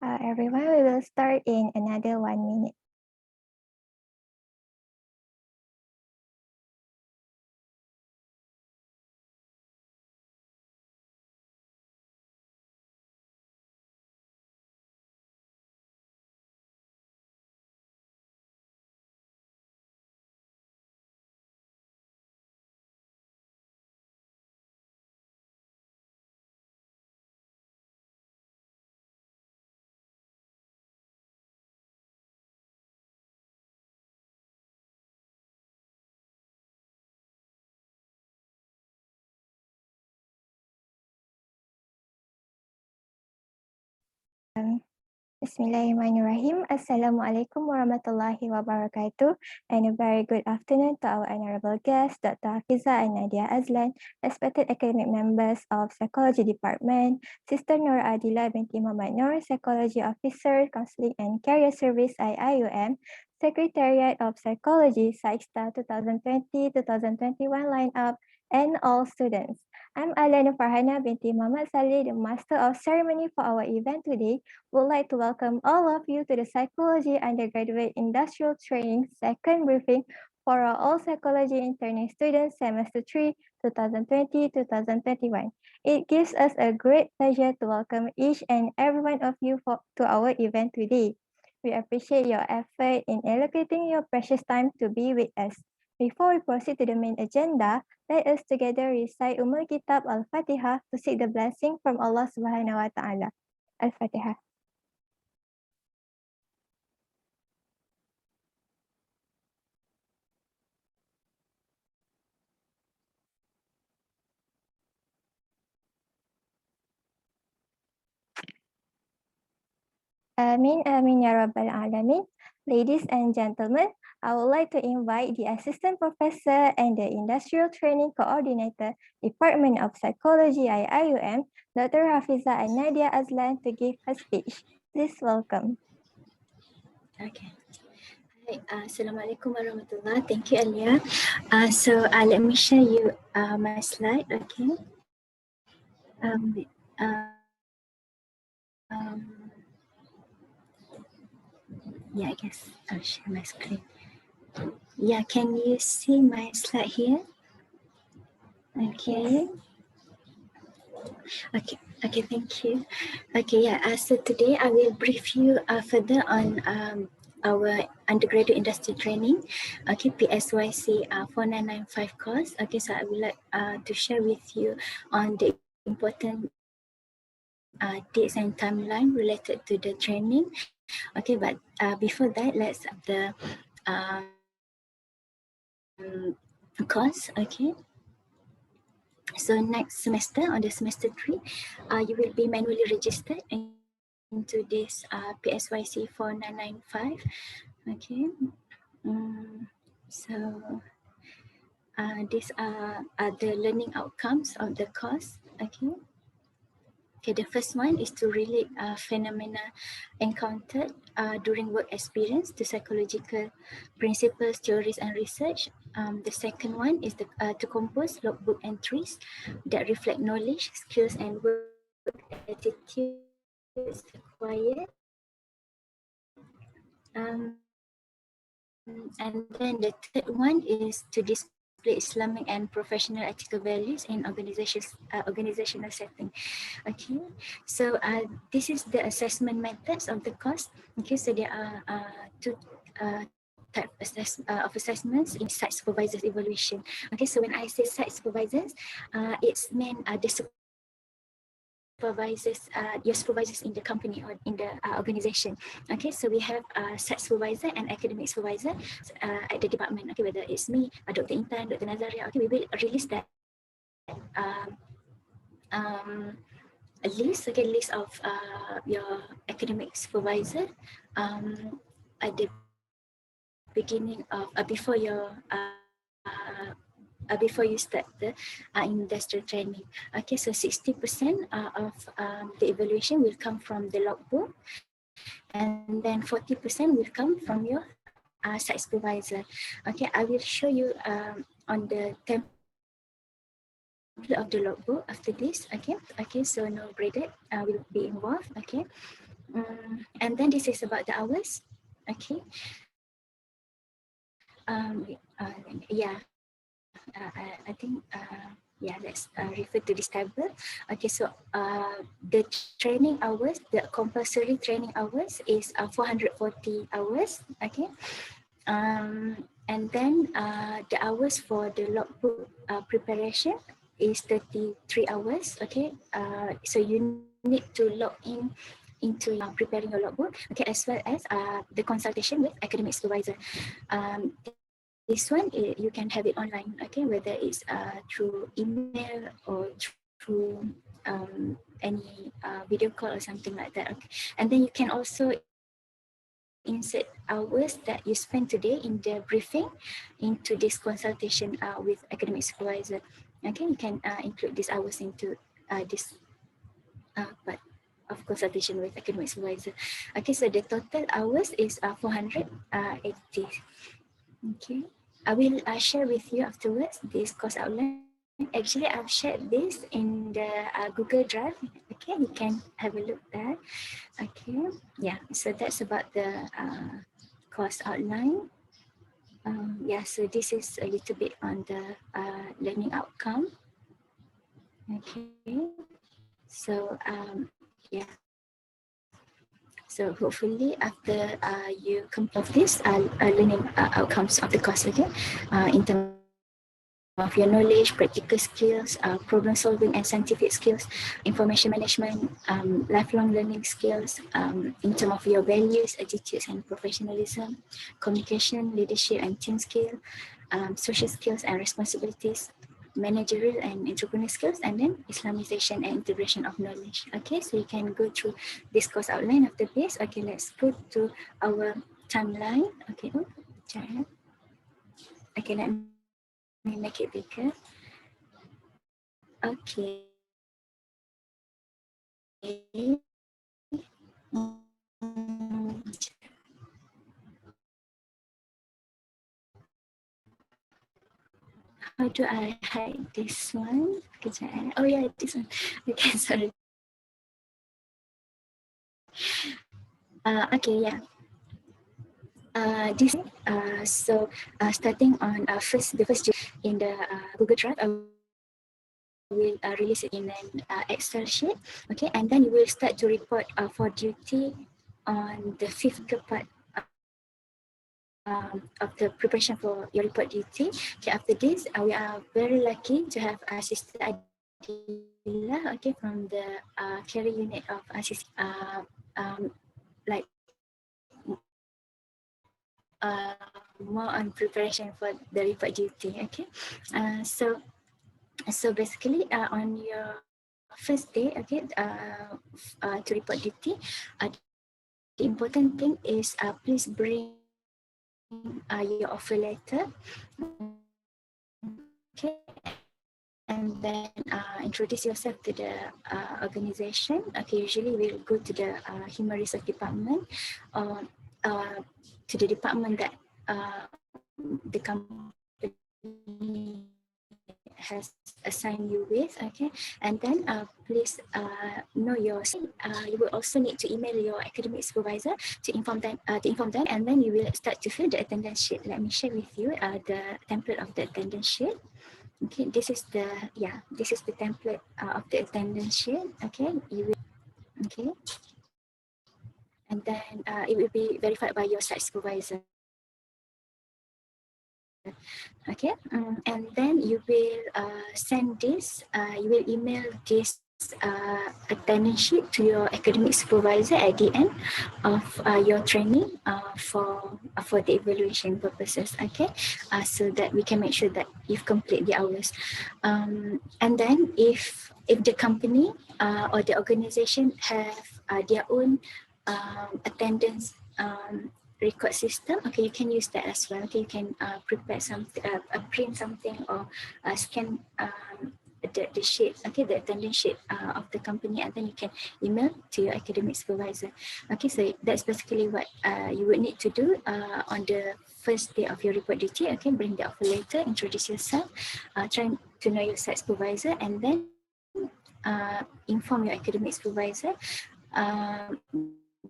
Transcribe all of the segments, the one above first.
Everyone, we will start in another 1 minute. Bismillahirrahmanirrahim. Assalamualaikum warahmatullahi wabarakatuh. And a very good afternoon to our honorable guests, Dr. Hafiza and Nadia Azlan, respected academic members of Psychology Department, Sister Nur Adila binti Muhammad Nur, Psychology Officer, Counseling and Career Service IIUM, Secretariat of Psychology, SAICSTA 2020-2021 lineup, and all students. I'm Alana Farhana binti Muhammad Saleh, the Master of Ceremony for our event today. Would like to welcome all of you to the Psychology Undergraduate Industrial Training second briefing for our all psychology interning students semester 3 2020-2021. It gives us a great pleasure to welcome each and every one of you to our event today. We appreciate your effort in allocating your precious time to be with us. Before we proceed to the main agenda, let us together recite Kitab Al-Fatihah to seek the blessing from Allah Subhanahu wa Ta'ala. Al-Fatihah. Amin, amin, ya rabbal alamin. Ladies and gentlemen, I would like to invite the Assistant Professor and the Industrial Training Coordinator, Department of Psychology IIUM, Dr. Hafiza and Nadia Azlan to give her speech. Please welcome. Okay. Hi, Assalamualaikum warahmatullahi. Thank you, Alia. Let me share you my slide. Okay. Yeah, I guess I'll share my screen. Yeah, can you see my slide here? Okay. Okay, thank you. Okay, yeah, so today I will brief you further on our undergraduate industry training, okay, PSYC 4995 course. Okay, so I would like to share with you on the important dates and timeline related to the training. Okay, but before that, let's have the course. Okay. So next semester, on the semester 3, you will be manually registered into this PSYC 4995. Okay. So these are the learning outcomes of the course. Okay. Okay, the first one is to relate phenomena encountered during work experience to psychological principles, theories, and research. The second one is to compose logbook entries that reflect knowledge, skills, and work attitudes acquired. And then the third one is to display Islamic and professional ethical values in organizational setting. Okay, so this is the assessment methods of the course. Okay, so there are two type of assessments in site supervisors evaluation. Okay, so when I say site supervisors, it's meant the supervisors, your supervisors in the company or in the organization. Okay, so we have site supervisor and academic supervisor at the department. Okay, whether it's me, Dr. Intan, Dr. Nazaria. Okay, we will release that a list, okay, list of your academic supervisor at the beginning of before you start the industrial training. Okay, so 60% of the evaluation will come from the logbook, and then 40% will come from your site supervisor. Okay, I will show you on the template of the logbook after this. Okay, so no graded will be involved. Okay, And then this is about the hours. Okay. I think let's refer to this table. Okay, so the training hours, the compulsory training hours is 440 hours. Okay. And then the hours for the logbook preparation is 33 hours. Okay. So you need to log in into preparing your logbook. Okay, as well as the consultation with academic supervisor. This one you can have it online. Okay, whether it's through email or through any video call or something like that. Okay, and then you can also insert hours that you spend today in the briefing into this consultation with academic supervisor. Okay, you can include these hours into this part of consultation with academic supervisor. Okay, so the total hours is 480. Okay, I will share with you afterwards this course outline. Actually, I've shared this in the Google Drive. Okay, you can have a look there. Okay, yeah, so that's about the course outline. So this is a little bit on the learning outcome. Okay, so so hopefully after you complete this learning outcomes of the course, okay, in terms of your knowledge, practical skills, problem solving and scientific skills, information management, lifelong learning skills, in terms of your values, attitudes and professionalism, communication, leadership and team skill, social skills and responsibilities, managerial and entrepreneurial skills, and then Islamization and integration of knowledge. Okay, so you can go through this course outline after this. Okay, let's go to our timeline. Okay, okay, let me make it bigger. Okay. How do I hide this one? Oh yeah, this one. Okay, sorry. Okay, yeah. This starting on the first in the Google Drive, I will release it in an Excel sheet. Okay, and then you will start to report for duty on the fifth part of the preparation for your report duty. Okay, after this, we are very lucky to have Sister Adila. Okay, from the carry unit of ICC. Like more on preparation for the report duty. Okay, so basically on your first day, okay, to report duty, the important thing is please bring your offer letter, okay, and then introduce yourself to the organization. Okay, usually we'll go to the human resource department or to the department that the company has assigned you with. Okay, and then please know your you will also need to email your academic supervisor to inform them, and then you will start to fill the attendance sheet. Let me share with you the template of the attendance sheet. Okay, this is the template of the attendance sheet. Okay, you will and then it will be verified by your site supervisor. Okay, and then you will send this, you will email this attendance sheet to your academic supervisor at the end of your training for the evaluation purposes. Okay, so that we can make sure that you've complete the hours. And then if the company or the organization have their own attendance record system, okay, you can use that as well. Okay, you can prepare something, print something, or scan the sheet, okay, the attendance sheet of the company, and then you can email to your academic supervisor. Okay, so that's basically what you would need to do on the first day of your report duty. Okay, bring the offer letter, introduce yourself, try to know your site supervisor, and then inform your academic supervisor.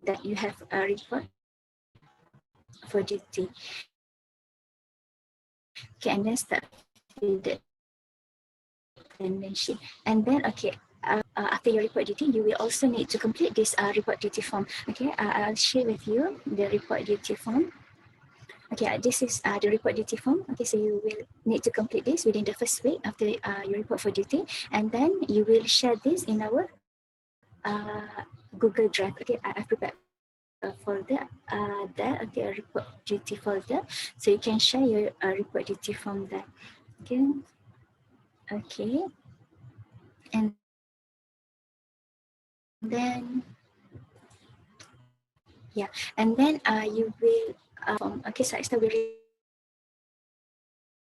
that you have a report for duty. Okay, and then start fill the attendance sheet. And then, after your report duty, you will also need to complete this report duty form. Okay, I'll share with you the report duty form. Okay, this is the report duty form. Okay, so you will need to complete this within the first week after your report for duty, and then you will share this in our Google Drive. Okay, I've prepared a folder, there. Okay, a report duty folder, so you can share your report duty form there. Okay, okay, and then yeah, and then you will form. Okay, so I will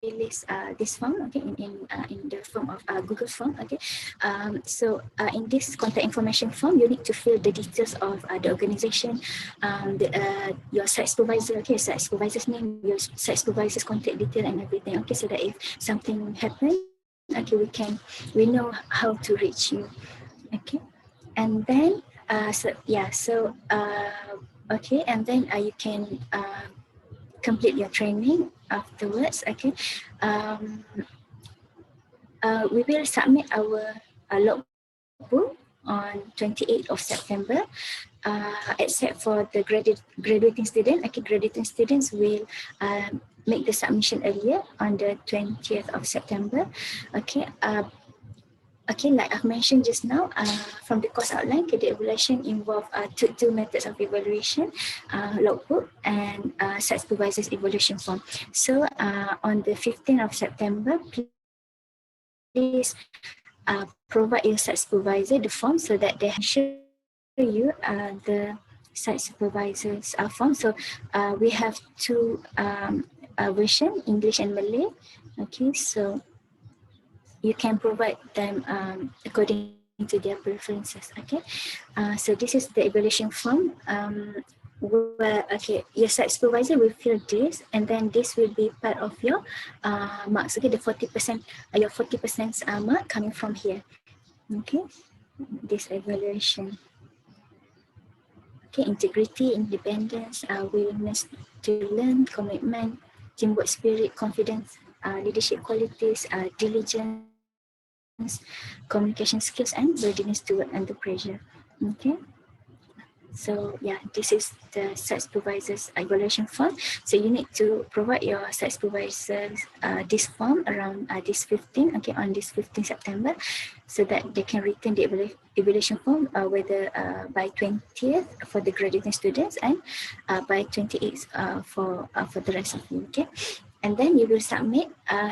release this form. Okay, in the form of Google form. Okay, so in this contact information form, you need to fill the details of the organization, your site supervisor. Okay, site supervisor's name, your site supervisor's contact detail, and everything. Okay, so that if something happen, okay, we know how to reach you. Okay, and then okay, and then you can complete your training afterwards. Okay, um, we will submit our logbook on 28th of September, except for the graduating student. Okay, graduating students will make the submission earlier on the 20th of September. Okay, okay, like I've mentioned just now, from the course outline, the evaluation involve two methods of evaluation, logbook and site supervisor's evaluation form. So on the 15th of September, please provide your site supervisor the form so that they can show you the site supervisor's form. So we have two version, English and Malay. Okay, so you can provide them according to their preferences. Okay, so this is the evaluation form, where your site supervisor will fill this, and then this will be part of your marks. Okay, the 40%, your 40% mark coming from here. Okay, this evaluation. Okay, integrity, independence, willingness to learn, commitment, teamwork spirit, confidence, leadership qualities, diligence, communication skills, and readiness to work under pressure. Okay. So yeah, this is the site supervisor's evaluation form. So you need to provide your site supervisors this form around this 15, okay, on this 15 September, so that they can return the evaluation form whether by 20th for the graduating students and by 28th for the rest of you. Okay. And then you will submit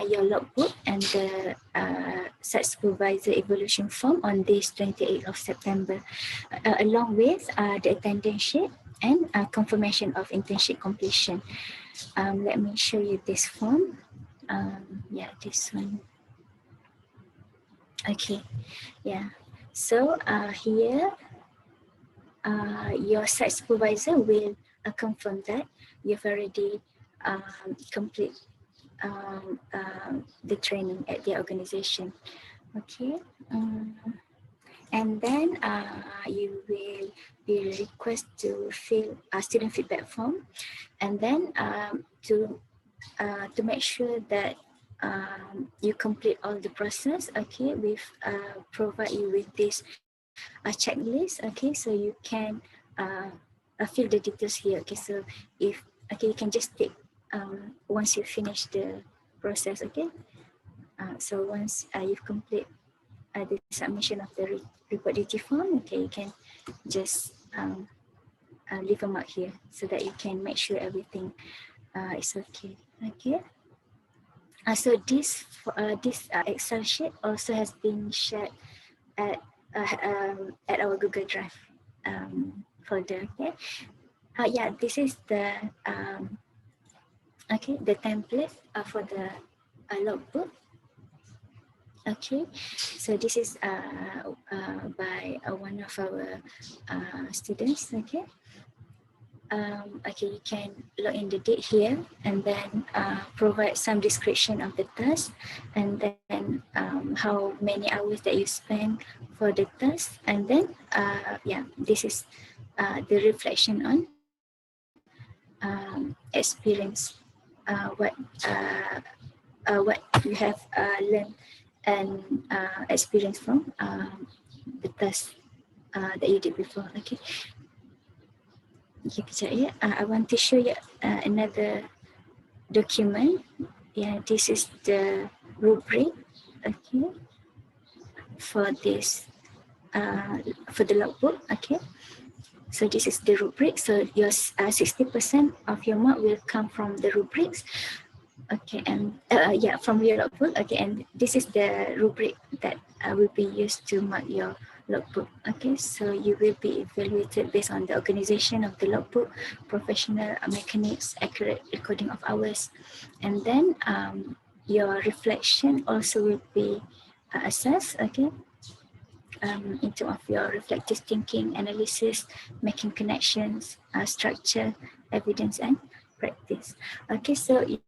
your logbook and the site supervisor evaluation form on this 28th of September, along with the attendance sheet and confirmation of internship completion. Let me show you this form. Yeah, this one. Okay, yeah. So here, your site supervisor will confirm that you've already complete the training at the organization. Okay. And then you will be requested to fill a student feedback form, and then to make sure that you complete all the process. Okay, we've provide you with this checklist. Okay, so you can fill the details here. Okay, so if you can just take once you finish the process. Okay, so once you've complete the submission of the report duty form, okay, you can just leave a mark here so that you can make sure everything is okay. Okay. So this Excel sheet also has been shared at our Google Drive folder. Okay. Yeah, this is the the template for the logbook. Okay, so this is by one of our students. Okay. Okay, you can log in the date here and then provide some description of the task, and then how many hours that you spend for the task, and then yeah, this is the reflection on experience, what you have learned and experienced from the task that you did before. Okay. Okay, kejap ya. I want to show you another document. Yeah, this is the rubric. Okay, for this for the logbook. Okay, so this is the rubric. So your 60% of your mark will come from the rubrics. Okay, and yeah, from your logbook. Okay, and this is the rubric that will be used to mark your logbook. Okay, so you will be evaluated based on the organization of the logbook, professional mechanics, accurate recording of hours, and then your reflection also will be assessed. Okay, in terms of your reflective thinking, analysis, making connections, structure, evidence, and practice. Okay, so you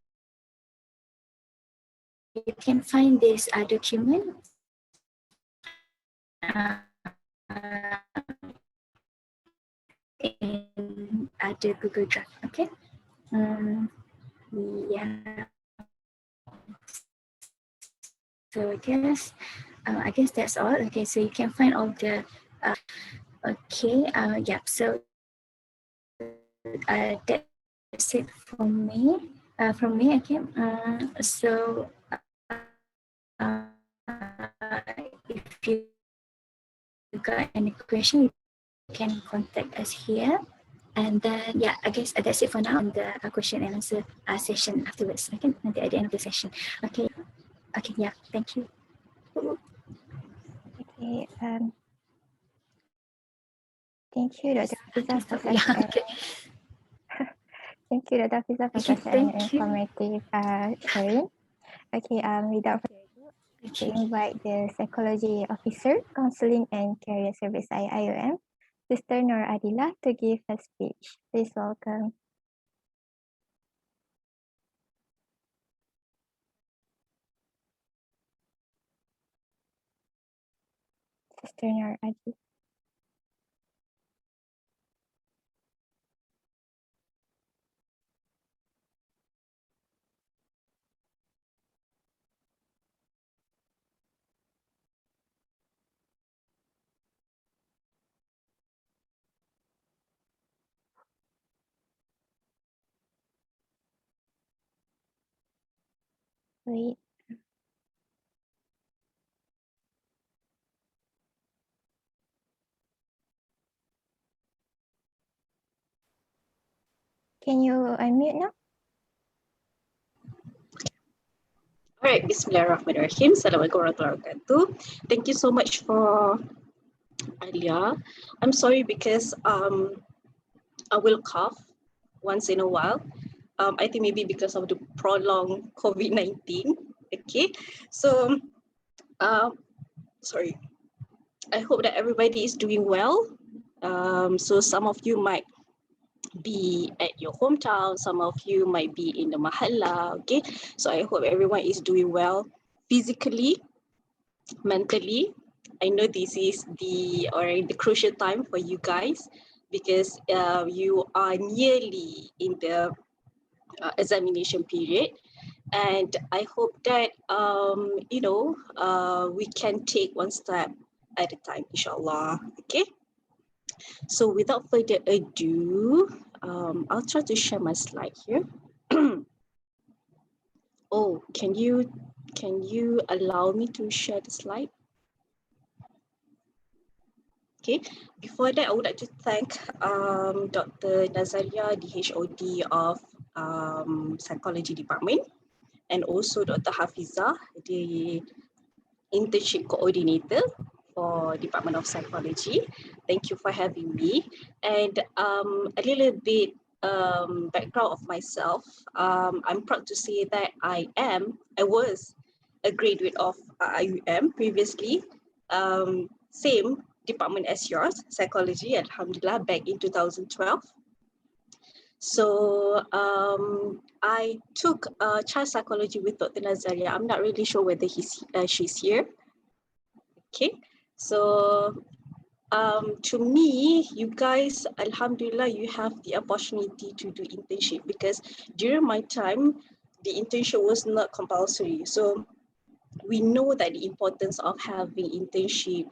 can find this document in the Google Drive. Okay. Yeah. So I guess that's all. Okay, so you can find all the. Okay. Yeah. So that's it from me. From me. Okay. So if you got any question, you can contact us here. And then, yeah, I guess that's it for now. And the question and answer session afterwards. Okay, at the end of the session. Okay. Okay. Yeah. Thank you. Okay. Thank you, Dr. Hafiza, for such Yeah. an Okay. thank you, Dr. Hafiza, for Okay. such an Thank you. informative sharing. Okay. Without further ado, to Okay. invite the Psychology Officer, Counseling and Career Service IOM, Sister Nur Adila, to give a speech. Please welcome Sister Nur Adila. Wait. Can you unmute now? All right, Bismillahirrahmanirrahim. Assalamualaikum warahmatullahi wabarakatuh. Thank you so much for Alia. I'm sorry because I will cough once in a while. I think maybe because of the prolonged COVID-19. Okay, so sorry. I hope that everybody is doing well. So some of you might be at your hometown, some of you might be in the mahalla. Okay, so I hope everyone is doing well physically, mentally. I know this is the crucial time for you guys because you are nearly in the examination period, and I hope that we can take one step at a time, inshallah. Okay. So without further ado, I'll try to share my slide here. Oh, can you allow me to share the slide? Okay, before that, I would like to thank Dr. Nazaria, the HOD of Psychology Department, and also Dr. Hafiza, the Internship Coordinator for Department of Psychology. Thank you for having me. And a little bit background of myself. I'm proud to say that I was a graduate of IUM previously. Same department as yours, psychology, alhamdulillah, back in 2012. So I took child psychology with Dr. Nazaria. I'm not really sure whether she's here. Okay, so To me, you guys, Alhamdulillah, you have the opportunity to do internship, because during my time, the internship was not compulsory. So we know that the importance of having internship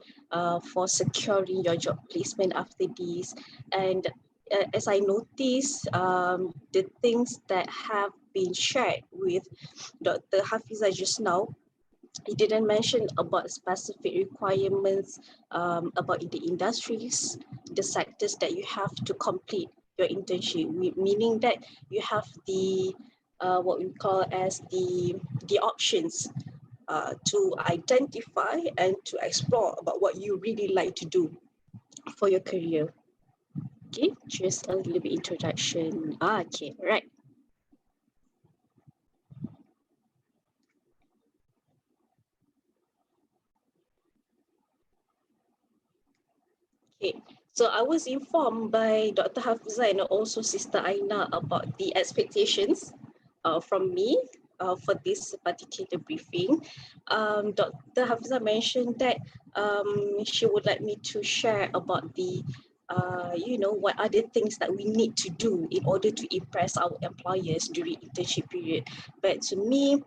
for securing your job placement after this. And as I noticed, the things that have been shared with Dr. Hafiza just now, he didn't mention about specific requirements about the industries, the sectors that you have to complete your internship, meaning that you have the what we call as the options to identify and to explore about what you really like to do for your career. Okay, just a little bit introduction. Okay, right. Okay, so I was informed by Dr. Hafizah and also Sister Aina about the expectations from me for this particular briefing. Dr. Hafizah mentioned that she would like me to share about the what are the things that we need to do in order to impress our employers during internship period. But to me,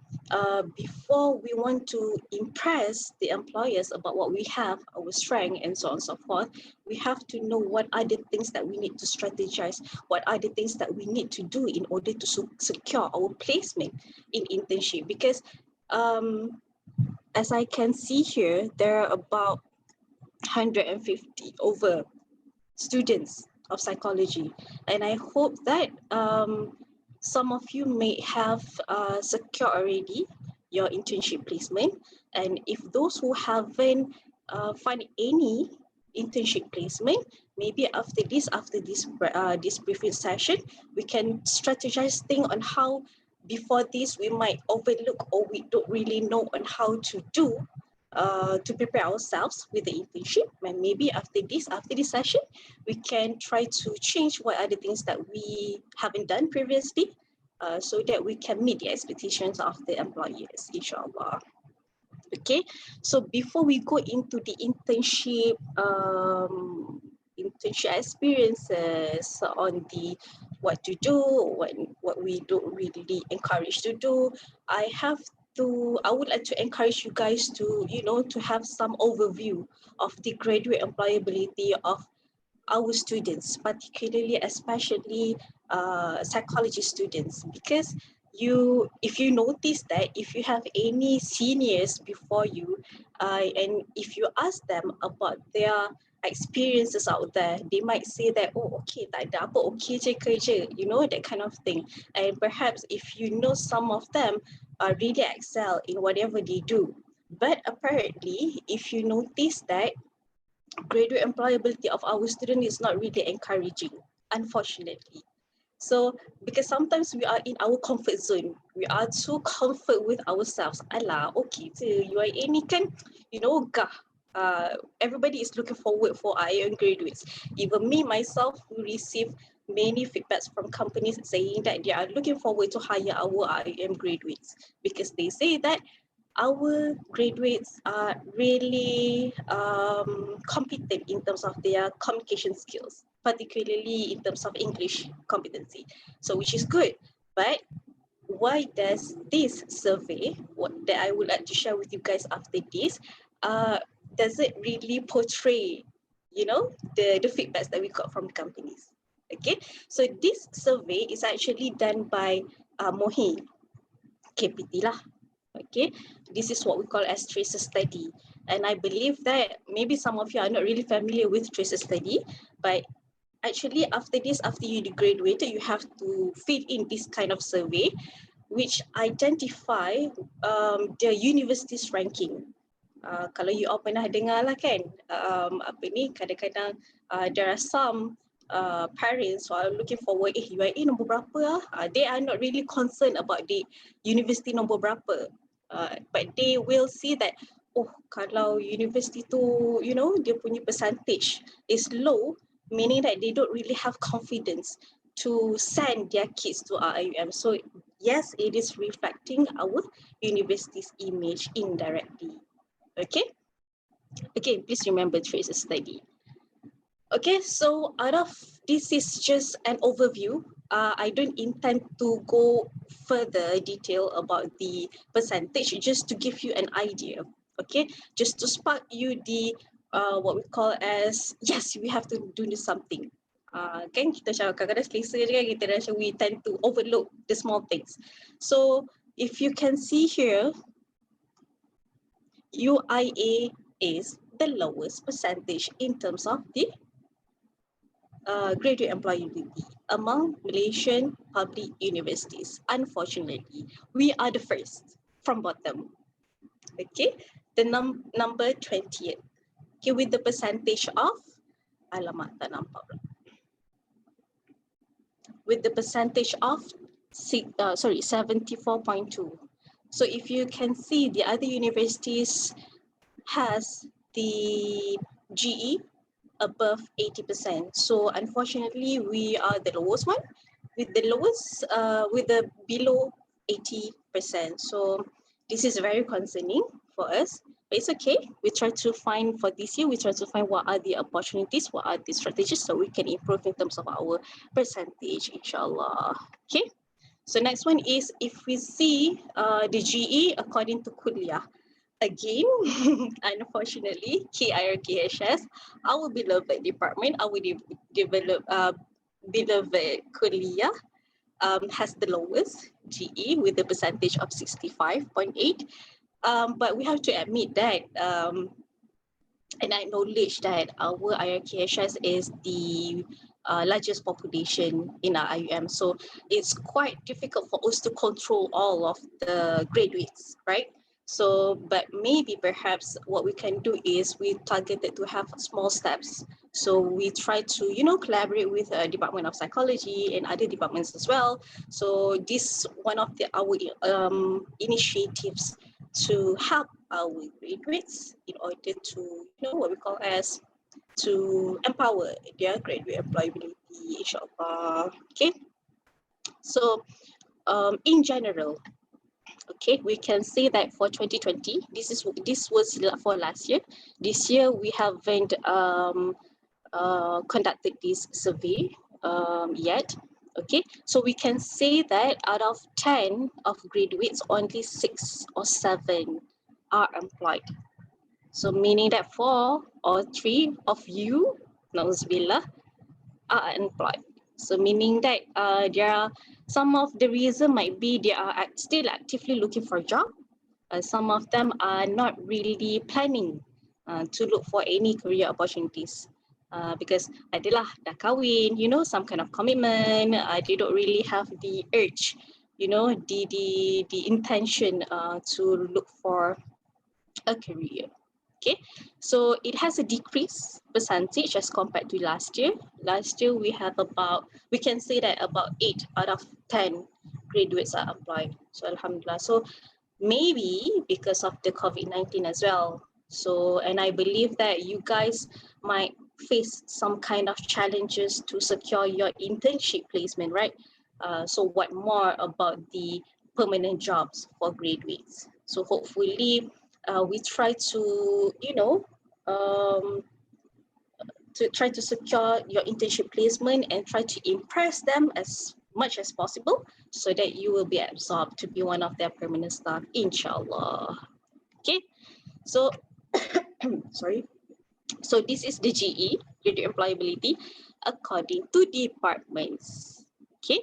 before we want to impress the employers about what we have, our strength, and so on and so forth, we have to know what are the things that we need to strategize, what are the things that we need to do in order to secure our placement in internship. Because as I can see here, there are about 150 over students of psychology, and I hope that some of you may have secured already your internship placement, and if those who haven't find any internship placement, maybe after this briefing session, we can strategize things on how before this we might overlook or we don't really know on how to do to prepare ourselves with the internship. And maybe after this session, we can try to change what are the things that we haven't done previously, so that we can meet the expectations of the employers, inshallah. Okay, so before we go into the internship experiences on the what to do, what we don't really encourage to do, I would like to encourage you guys to, to have some overview of the graduate employability of our students, particularly, especially psychology students, because if you notice that if you have any seniors before you, and if you ask them about their experiences out there, they might say that, oh, okay, tak ada apa, okay je kerja, that kind of thing. And perhaps if you know some of them really excel in whatever they do, but apparently if you notice that graduate employability of our student is not really encouraging, unfortunately. So, because sometimes we are in our comfort zone, we are too comfort with ourselves. Alah, okay, je, UIA ni kan, gah. Everybody is looking forward for IAM graduates. Even me, myself, who receive many feedbacks from companies saying that they are looking forward to hire our IAM graduates, because they say that our graduates are really competent in terms of their communication skills, particularly in terms of English competency. So which is good. But why does this survey, that I would like to share with you guys after this, does it really portray, the feedbacks that we got from companies? Okay, so this survey is actually done by Mohi, KPT lah. Okay, this is what we call as tracer study. And I believe that maybe some of you are not really familiar with tracer study, but actually after you graduated, you have to fill in this kind of survey, which identify the university's ranking. Kalau you all pernah dengar lah kan, kadang-kadang there are some parents who are looking forward, UIA nombor berapa they are not really concerned about the university nombor berapa, but they will see that, oh, kalau university tu, dia punya percentage is low, meaning that they don't really have confidence to send their kids to RIUM. So yes, it is reflecting our university's image indirectly. Okay, please remember tracer study. Okay, so out of this is just an overview. I don't intend to go further detail about the percentage, just to give you an idea. Okay, just to spark you the what we call as yes, we have to do something. Kan kita macam kadang-kadang selesa je kan, kita rasa we tend to overlook the small things. So if you can see here, UIA is the lowest percentage in terms of the graduate employability among Malaysian public universities. Unfortunately, we are the first from bottom. Okay, the number 20th. Okay, with the percentage of, alamak tak nampak pula. With the percentage of 74.2. So if you can see, the other universities has the GE above 80%. So unfortunately, we are the lowest one with the lowest, with the below 80%. So this is very concerning for us, but it's okay. We try to find for this year, we try to find what are the opportunities, what are the strategies so we can improve in terms of our percentage, inshallah. Okay. So next one is if we see the GE according to Kuliah. Again, unfortunately, KIRKHS, our beloved department, our beloved Kuliah, has the lowest GE with a percentage of 65.8. But we have to admit that and acknowledge that our IRKHS is the largest population in our IUM. So it's quite difficult for us to control all of the graduates, right? So, but maybe perhaps what we can do is we targeted to have small steps. So we try to, collaborate with the Department of Psychology and other departments as well. So this one of our initiatives to help our graduates in order to, what we call as to empower their graduate employability, inshallah. Okay. So in general, okay, we can say that for 2020, this was for last year. This year we haven't conducted this survey yet. Okay, so we can say that out of 10 of graduates, only 6 or 7 are employed. So meaning that 4 or 3 of you, nauzubillah, are employed. So meaning that there are some of the reason might be they are still actively looking for a job. Some of them are not really planning to look for any career opportunities. Because adalah dah kahwin, some kind of commitment, they don't really have the urge, the intention to look for a career. Okay, so it has a decrease percentage as compared to last year. Last year we can say that about 8 out of 10 graduates are employed. So alhamdulillah. So maybe because of the COVID-19 as well. So, and I believe that you guys might face some kind of challenges to secure your internship placement, right? So what more about the permanent jobs for graduates? So hopefully we try to, to try to secure your internship placement and try to impress them as much as possible so that you will be absorbed to be one of their permanent staff, inshallah. Okay, so sorry. So this is the GE, graduate employability, according to departments. Okay,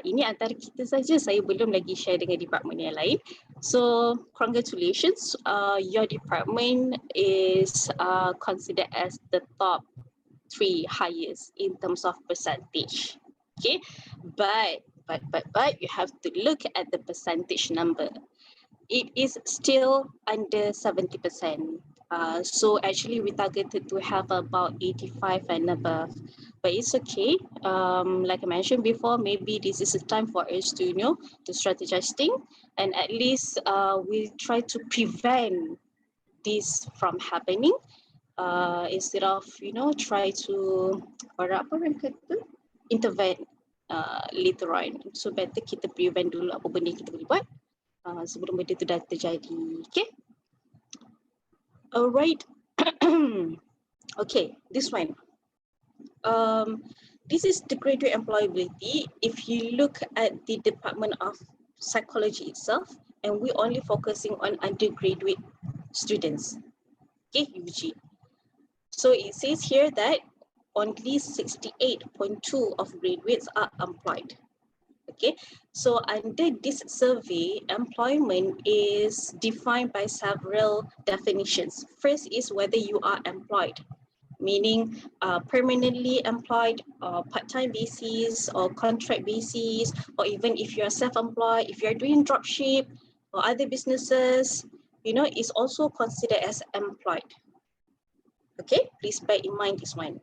ini antara kita saja, saya belum lagi share dengan department yang lain. So congratulations, your department is considered as the top 3 highest in terms of percentage. Okay, but you have to look at the percentage number. It is still under 70%. So actually we targeted to have about 85 and above, but it's okay. Like I mentioned before, maybe this is a time for us to, to strategize things, and at least we try to prevent this from happening instead of, try to, intervene later on. So better kita prevent dulu apa benda kita boleh buat sebelum benda tu dah terjadi. Okay. Alright. Okay, this one. This is the graduate employability. If you look at the Department of Psychology itself, and we're only focusing on undergraduate students, okay, UG. So it says here that only 68.2% of graduates are employed. Okay, so under this survey, employment is defined by several definitions. First is whether you are employed, meaning permanently employed or part-time basis or contract basis, or even if you're self-employed, if you're doing dropship or other businesses, you know, it's also considered as employed. Okay, please bear in mind this one.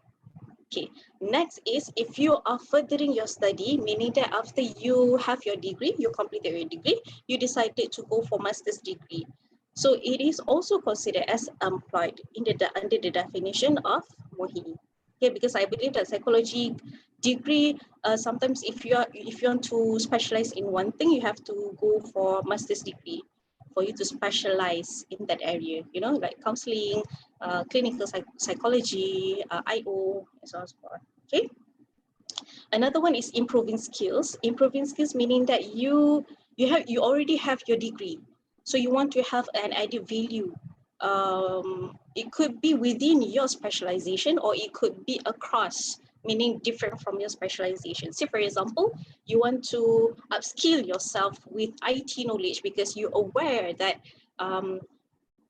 Okay, next is if you are furthering your study, meaning that after you have your degree, you completed your degree, you decided to go for master's degree. So it is also considered as employed under the definition of MOHI. Okay, because I believe that psychology degree, sometimes if you want to specialize in one thing, you have to go for master's degree for you to specialize in that area, you know, like counseling, clinical psychology, IO, and so on and so forth. Okay. Another one is improving skills. Improving skills meaning that you already have your degree, so you want to have an added value. It could be within your specialization, or it could be across, meaning different from your specialization. Say, for example, you want to upskill yourself with IT knowledge because you're aware that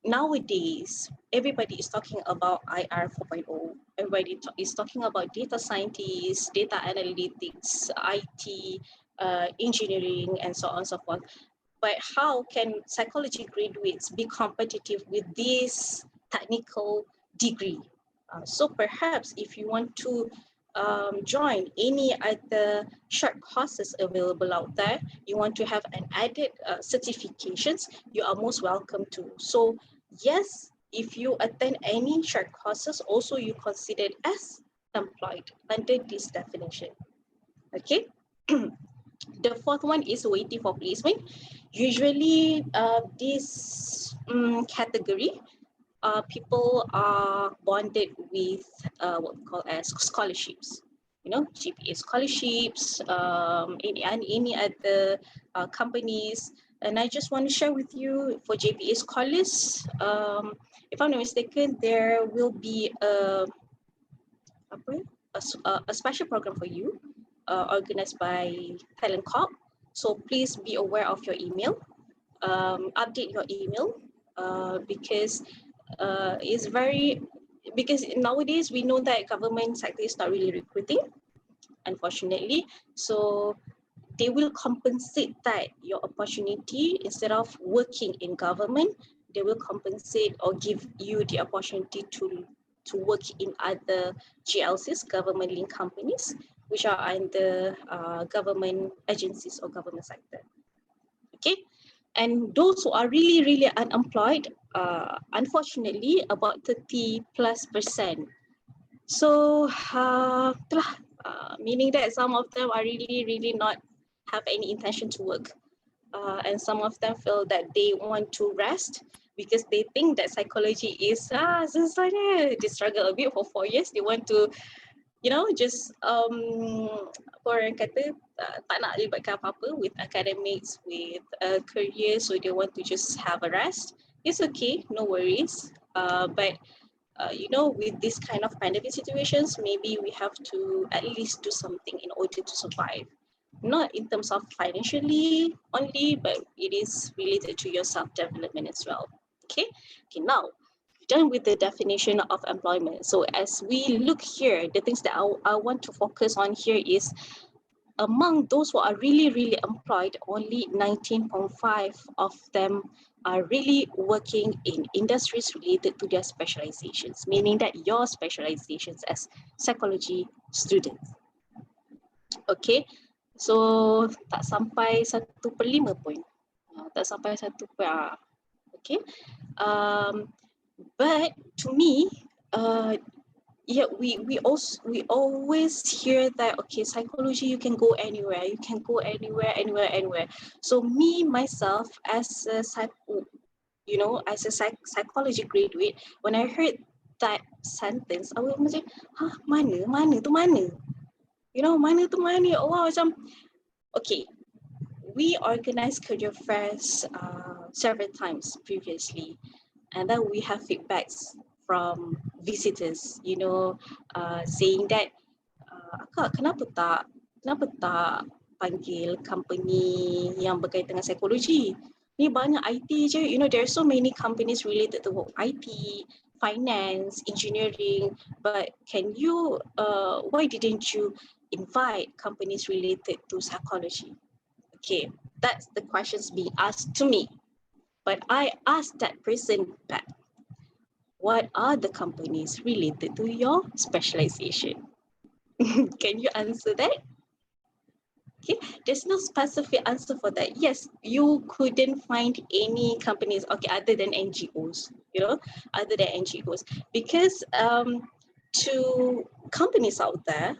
nowadays, everybody is talking about IR 4.0. Everybody is talking about data scientists, data analytics, IT, engineering, and so on and so forth. But how can psychology graduates be competitive with this technical degree? So perhaps if you want to join any other short courses available out there, you want to have an added certifications, you are most welcome to. So yes, if you attend any short courses, also you considered as employed under this definition. Okay. The fourth one is waiting for placement. Usually this category, people are bonded with what we call as scholarships. You know, GPA scholarships, any other companies. And I just want to share with you for JPA scholars, if I'm not mistaken, there will be a special program for you organized by Talent Corp. So please be aware of your email, update your email because is very, because nowadays we know that government sector is not really recruiting, unfortunately. So they will compensate that your opportunity. Instead of working in government, they will compensate or give you the opportunity to work in other GLCs, government linked companies, which are under government agencies or government sector. Okay. And those who are really unemployed, unfortunately, about 30+%. So, meaning that some of them are really not have any intention to work. And some of them feel that they want to rest because they think that psychology is, they struggle a bit for 4 years. They want to, you know, just orang kata tak nak libatkan apa-apa with academics, with career, so they want to just have a rest. It's okay, no worries. But you know, with this kind of pandemic situations, maybe we have to at least do something in order to survive. Not in terms of financially only, but it is related to your self-development as well. Okay, now done with the definition of employment. So as we look here, the things that I want to focus on here is among those who are really employed, only 19.5 of them are really working in industries related to their specializations, meaning that your specializations as psychology students. Okay, so tak sampai 1/5 pun. Tak sampai 1/5. Okay, but to me, yeah, we always hear that, okay, psychology, you can go anywhere, anywhere. So me myself as a psychology graduate, when I heard that sentence, I will macam, mana tu mana? You know, mana tu mana? Oh, macam, okay, we organized career fairs several times previously, and then we have feedbacks from visitors, you know, saying that, Akak, kenapa tak panggil company yang berkaitan dengan psikologi? Ni banyak IT je, you know, there are so many companies related to IT, finance, engineering, but why didn't you invite companies related to psychology? Okay, that's the questions being asked to me. But I asked that person back, what are the companies related to your specialization? Can you answer that? Okay, there's no specific answer for that. Yes, you couldn't find any companies, okay, other than NGOs, you know, other than NGOs. Because to companies out there,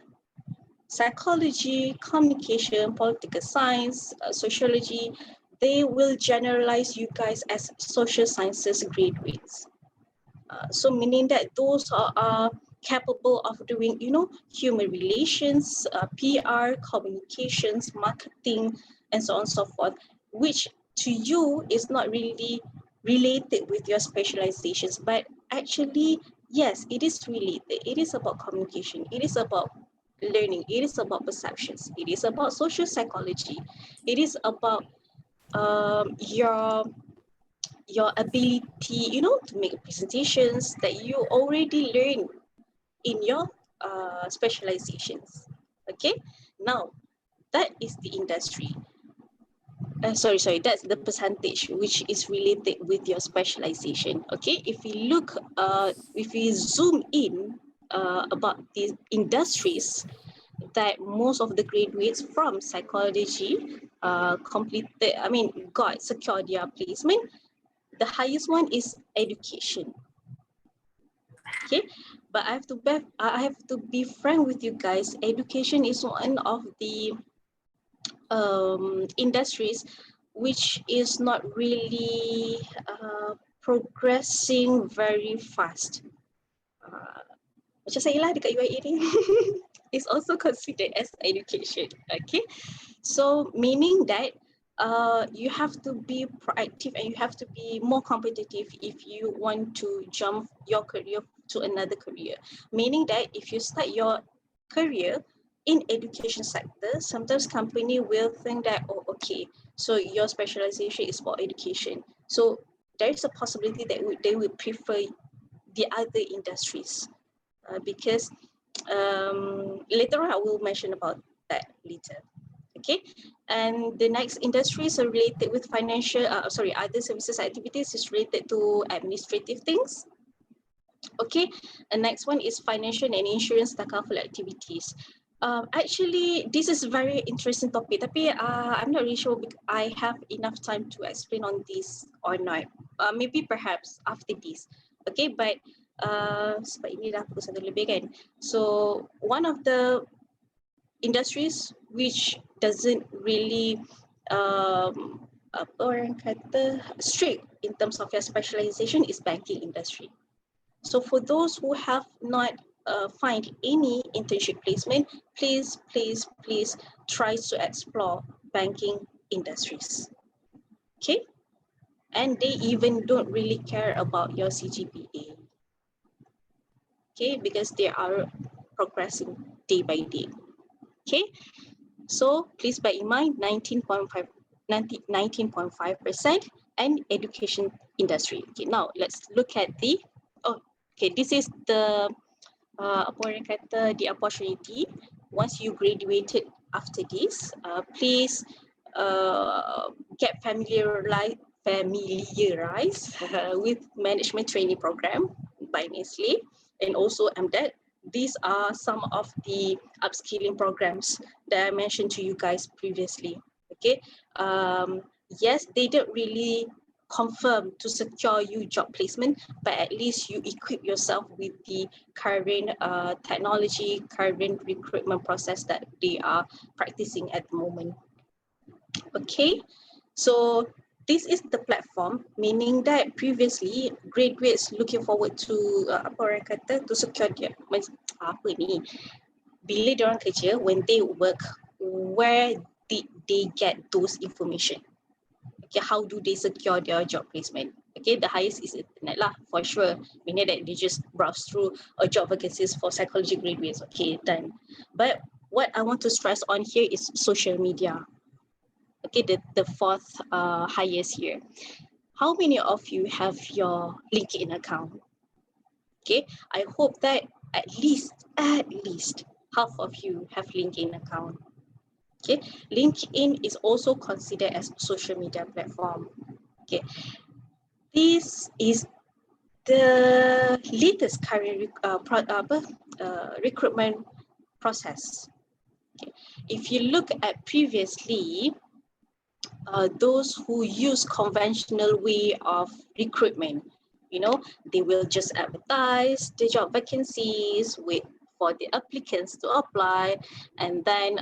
psychology, communication, political science, sociology, they will generalize you guys as social sciences graduates. So meaning that those are capable of doing, you know, human relations, PR, communications, marketing, and so on and so forth, which to you is not really related with your specializations, but actually, yes, it is related. It is about communication. It is about learning. It is about perceptions. It is about social psychology. It is about your ability, you know, to make presentations that you already learn in your specializations. Okay, now that is the industry. That's the percentage which is related with your specialization. Okay, if we zoom in about these industries that most of the graduates from psychology got secured their placement, the highest one is education. Okay, but I have to be frank with you guys. Education is one of the industries which is not really progressing very fast. Macam saya lah dekat UIA ni, is also considered as education. Okay, so meaning that you have to be proactive and you have to be more competitive if you want to jump your career to another career. Meaning that if you start your career in education sector, sometimes company will think that, oh, okay, so your specialization is for education. So there is a possibility that they will prefer the other industries because later on I will mention about that later. Okay, and the next industries are related with other services activities is related to administrative things. Okay, and next one is financial and insurance takaful activities. Actually, this is a very interesting topic, tapi I'm not really sure I have enough time to explain on this or not. Maybe perhaps after this. Okay, but sebab ini dah pukul 1 lebih kan. So one of the industries which doesn't really strict in terms of your specialization is banking industry. So for those who have not find any internship placement, please try to explore banking industries. Okay, and they even don't really care about your CGPA. Okay, because they are progressing day by day. Okay, so please bear in mind 19.5% and education industry. Okay, now let's look at this is the the opportunity. Once you graduated after this, please get familiarized with management training program by Nestle and also MDET. These are some of the upskilling programs that I mentioned to you guys previously. Okay, yes, they don't really confirm to secure you job placement, but at least you equip yourself with the current technology, current recruitment process that they are practicing at the moment. Okay, so This is the platform, meaning that previously graduates looking forward to to secure dia bila diorang kerja, when they work, where did they get those information? Okay, how do they secure their job placement? Okay, the highest is internet lah, for sure. Meaning that they just browse through a job vacancies for psychology graduates. Okay, done. But what I want to stress on here is social media. Okay, the fourth highest here. How many of you have your LinkedIn account? Okay, I hope that at least half of you have LinkedIn account. Okay, LinkedIn is also considered as social media platform. Okay, this is the latest current recruitment process. Okay. If you look at previously, those who use conventional way of recruitment, they will just advertise the job vacancies, wait for the applicants to apply, and then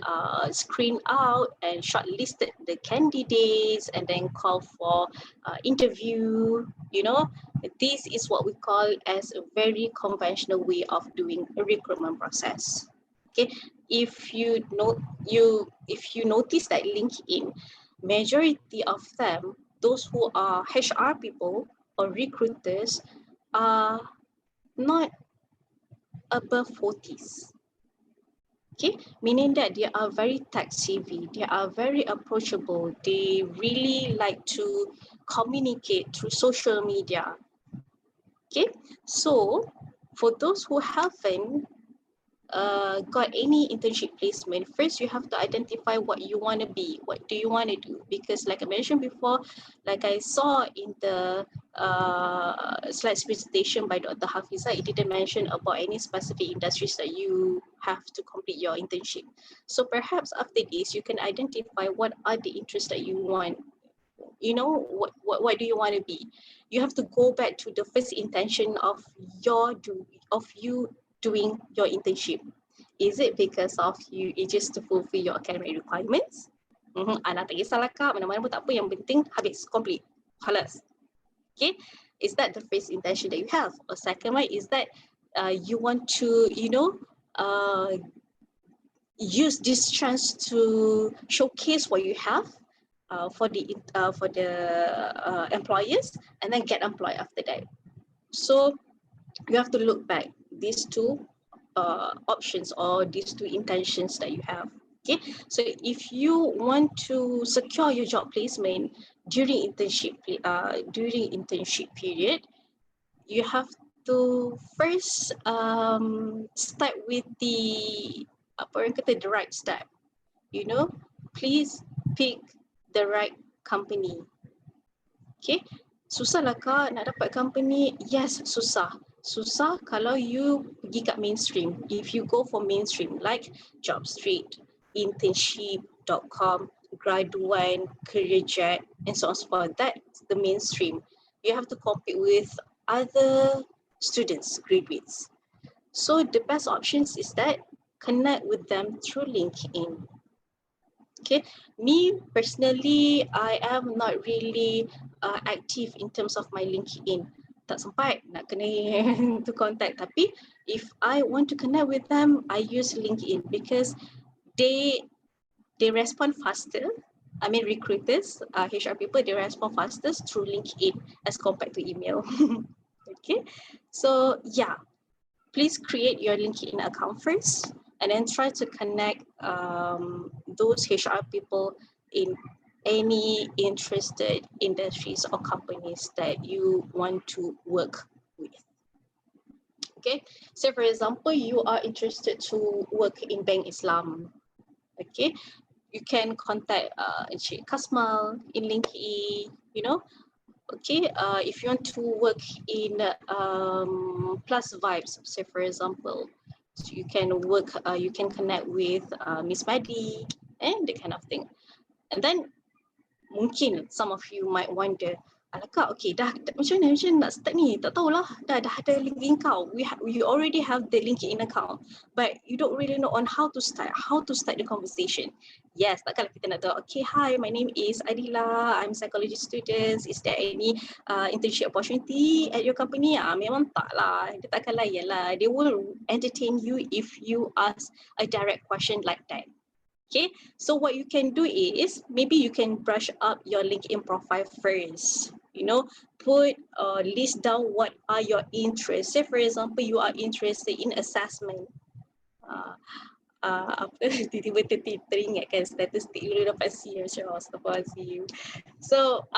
screen out and shortlisted the candidates, and then call for interview. This is what we call as a very conventional way of doing a recruitment process. Okay, if you notice that LinkedIn, majority of them, those who are HR people or recruiters, are not above 40s. Okay, meaning that they are very tech savvy, they are very approachable, they really like to communicate through social media. Okay, so for those who haven't got any internship placement, first you have to identify what you want to be, what do you want to do, because like I mentioned before, like I saw in the slides presentation by Dr. Hafiza, it didn't mention about any specific industries that you have to complete your internship. So perhaps after this, you can identify what are the interests that you want. What do you want to be? You have to go back to the first intention of you doing your internship. Is it because of you, it's just to fulfill your academic requirements? Anak tak kisahlah kak, mana-mana pun tak apa, yang penting habis, complete, halas. Okay, is that the first intention that you have? Or second one is that you want to, use this chance to showcase what you have for the employers, and then get employed after that. So you have to look back these two options or these two intentions that you have. Okay, so if you want to secure your job placement during internship period, you have to first start with the right step. Please pick the right company. Okay, susah lah kak nak dapat company. Yes, susah kalau you pergi kat mainstream. If you go for mainstream like JobStreet, internship.com, Graduate, Careerjet, and so on and so forth, that's the mainstream. You have to compete with other students, graduates. So the best options is that connect with them through LinkedIn. Okay, me personally, I am not really active in terms of my LinkedIn. Tak sempat nak kena to contact. Tapi if I want to connect with them, I use LinkedIn because they respond faster. I mean recruiters, HR people, they respond faster through LinkedIn as compared to email. Okay, so yeah, please create your LinkedIn account first, and then try to connect those HR people in any interested industries or companies that you want to work with. Okay, so for example, you are interested to work in Bank Islam. Okay, you can contact Encik Kasmal in LinkedIn, Okay, if you want to work in Plus Vibes, say for example, so you can connect with Miss Madi and that kind of thing. And then mungkin some of you might wonder, Kak, okay, dah macam mana nak start ni? Tak tahulah, dah ada LinkedIn kau. We already have the LinkedIn account, but you don't really know on how to start the conversation. Yes, takkanlah kita nak tahu, okay, hi, my name is Adila, I'm psychology student. Is there any internship opportunity at your company? Memang tak lah. Dia takkan layan lah. They will entertain you if you ask a direct question like that. Okay, so what you can do is maybe you can brush up your LinkedIn profile first. Put list down what are your interests. Say for example, you are interested in assessment. Tiba-tiba teringatkan statistik dulu dapat C macam Astaghfirullahaladzim. So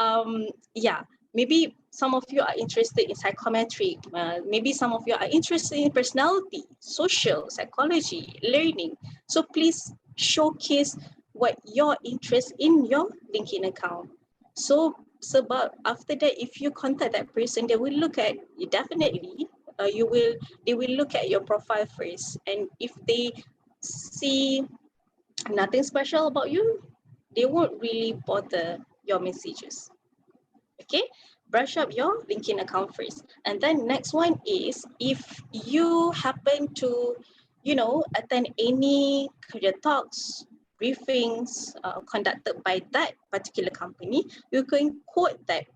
yeah, maybe some of you are interested in psychometric, maybe some of you are interested in personality, social, psychology, learning. So please showcase what your interest in your LinkedIn account. So sebab after that, if you contact that person, they will look at definitely they will look at your profile first, and if they see nothing special about you, they won't really bother your messages. Okay, brush up your LinkedIn account first. And then next one is, if you happen to, attend any career talks, briefings conducted by that particular company, you can quote that,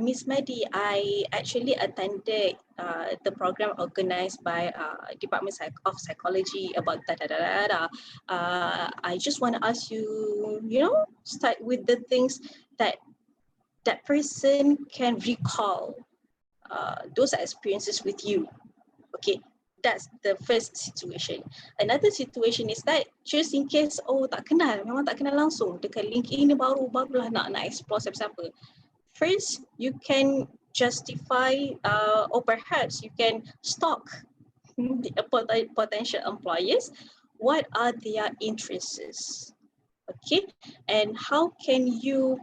Miss Madi, I actually attended the program organized by Department of Psychology about da. I just want to ask you, start with the things that person can recall those experiences with you. Okay, that's the first situation. Another situation is that just in case, tak kenal, memang tak kenal langsung, dekat LinkedIn ni barulah nak explore siapa-siapa. First, you can justify or perhaps you can stalk the potential employers. What are their interests? Okay, and how can you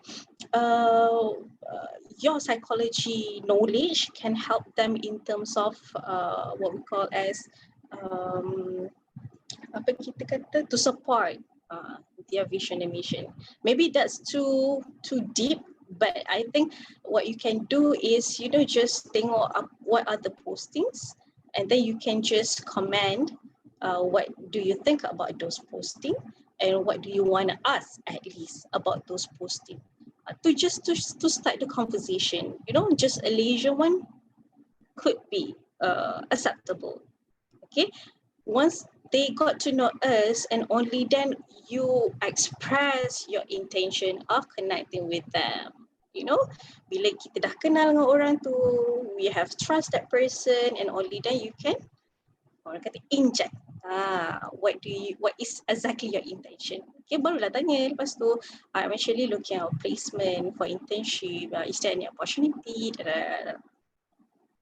your psychology knowledge can help them in terms of what we call as apa kita kata, to support their vision and mission. Maybe that's too deep, but I think what you can do is, just tengok what are the postings, and then you can just comment what do you think about those postings, and what do you want to ask at least about those postings. To start the conversation, just a leisure one could be acceptable. Okay, once they got to know us, and only then you express your intention of connecting with them. Bila kita dah kenal dengan orang tu, we have trust that person, and only then you can, orang kata, inject what is exactly your intention. Okay, barulah tanya lepas tu, I'm actually looking at placement for internship, is there any opportunity?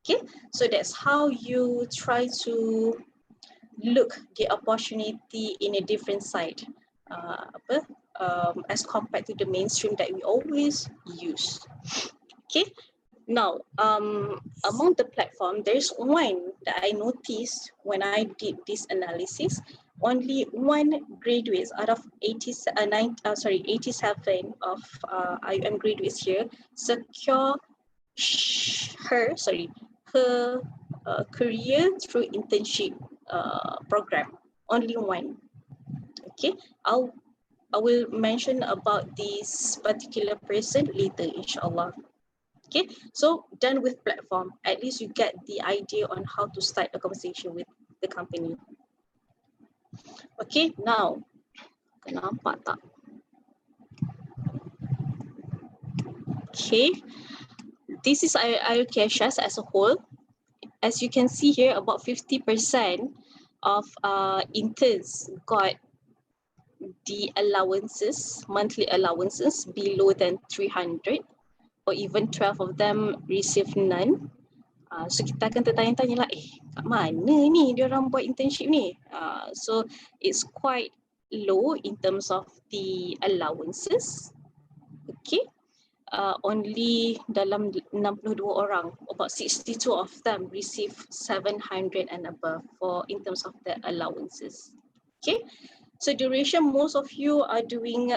Okay, so that's how you try to look the opportunity in a different side, as compared to the mainstream that we always use. Okay, now among the platform, there's one that I noticed when I did this analysis. Only one graduates out of 87 of IUM graduates here secure her career through internship program. Only one. Okay, I will mention about this particular person later, inshallah. Okay, so done with platform. At least you get the idea on how to start a conversation with the company. Okay, now, nampak tak? Okay, this is IELTS as a whole. As you can see here, about 50% of interns got the allowances, monthly allowances below than 300, or even 12 of them receive none. So kita akan tertanya-tanya lah, kat mana ni diorang buat internship ni? So it's quite low in terms of the allowances. Okay, only dalam 62 orang, about 62 of them receive 700 and above in terms of the allowances. Okay, so duration, most of you are doing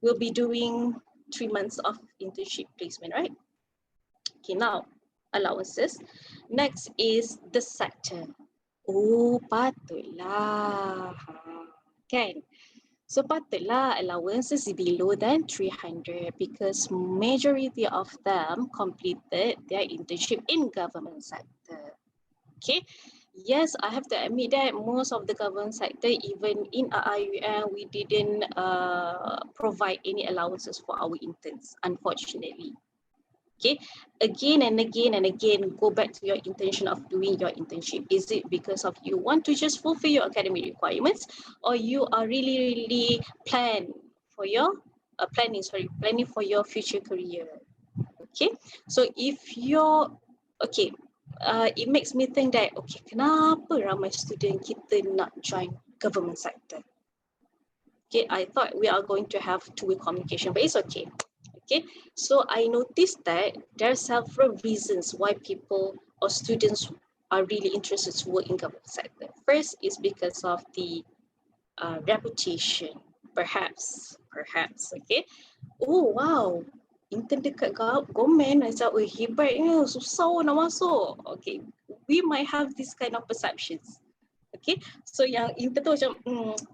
will be doing 3 months of internship placement, right? Okay, now allowances. Next is the sector. Oh, patutlah. Kan? So patutlah allowances is below than 300 because majority of them completed their internship in government sector. Okay. Yes, I have to admit that most of the government sector, even in IUM, we didn't provide any allowances for our interns, unfortunately. Okay, again and again and again, go back to your intention of doing your internship. Is it because of you want to just fulfill your academic requirements, or you are really planning for your future career? Okay, so if you're okay, it makes me think that okay, kenapa ramai student kita nak join government sector? Okay, I thought we are going to have two-way communication, but it's okay. Okay, so I noticed that there are several reasons why people or students are really interested to work in government sector. First is because of the reputation, perhaps, okay. Oh wow, intern dekat government, macam, oh hebatnya, susah nak masuk. Okay, we might have this kind of perceptions. Okay, so yang intern tu macam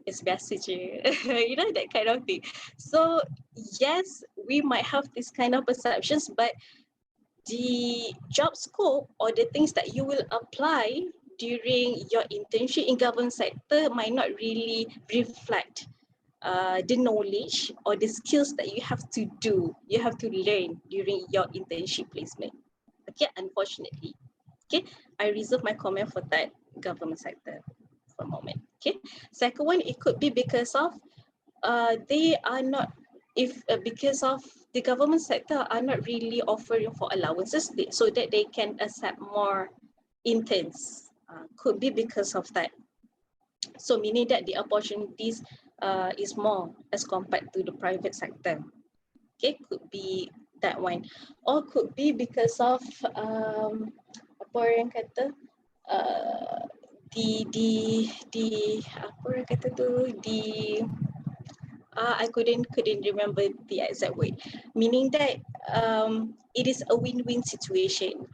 it's biasa je. You know, that kind of thing. So yes, we might have this kind of perceptions, but the job scope or the things that you will apply during your internship in government sector might not really reflect the knowledge or the skills that you have to learn during your internship placement. Okay, unfortunately. Okay, I reserve my comment for that government sector for a moment. Okay, second one, it could be because of they are not, if because of the government sector are not really offering for allowances so that they can accept more interns. Could be because of that. So meaning that the opportunities is more as compared to the private sector. Okay, could be that one, or could be because of apa orang kata the apa orang kata tu I couldn't remember the exact word, meaning that it is a win-win situation.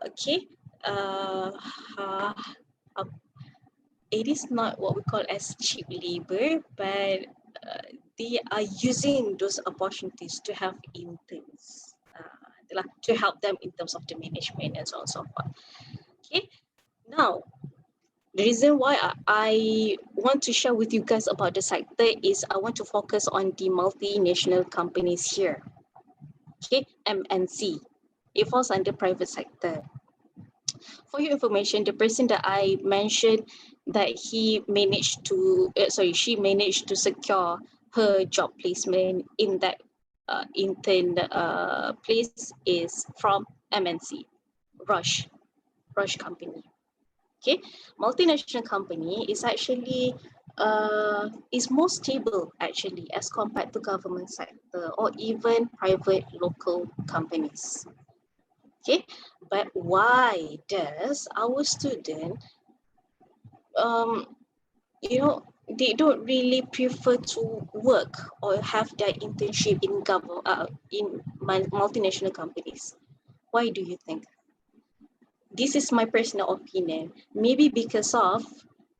Okay, it is not what we call as cheap labor, but they are using those opportunities to have interns, to help them in terms of the management and so on and so forth. Okay, now the reason why I want to share with you guys about the sector is I want to focus on the multinational companies here. Okay, MNC. It falls under private sector. For your information, the person that I mentioned that she managed to secure her job placement in that intern place is from MNC, Rush company. Okay, multinational company is actually is more stable actually as compared to government sector or even private local companies. Okay, but why does our student they don't really prefer to work or have their internship in multinational companies? Why do you think? This is my personal opinion. Maybe because of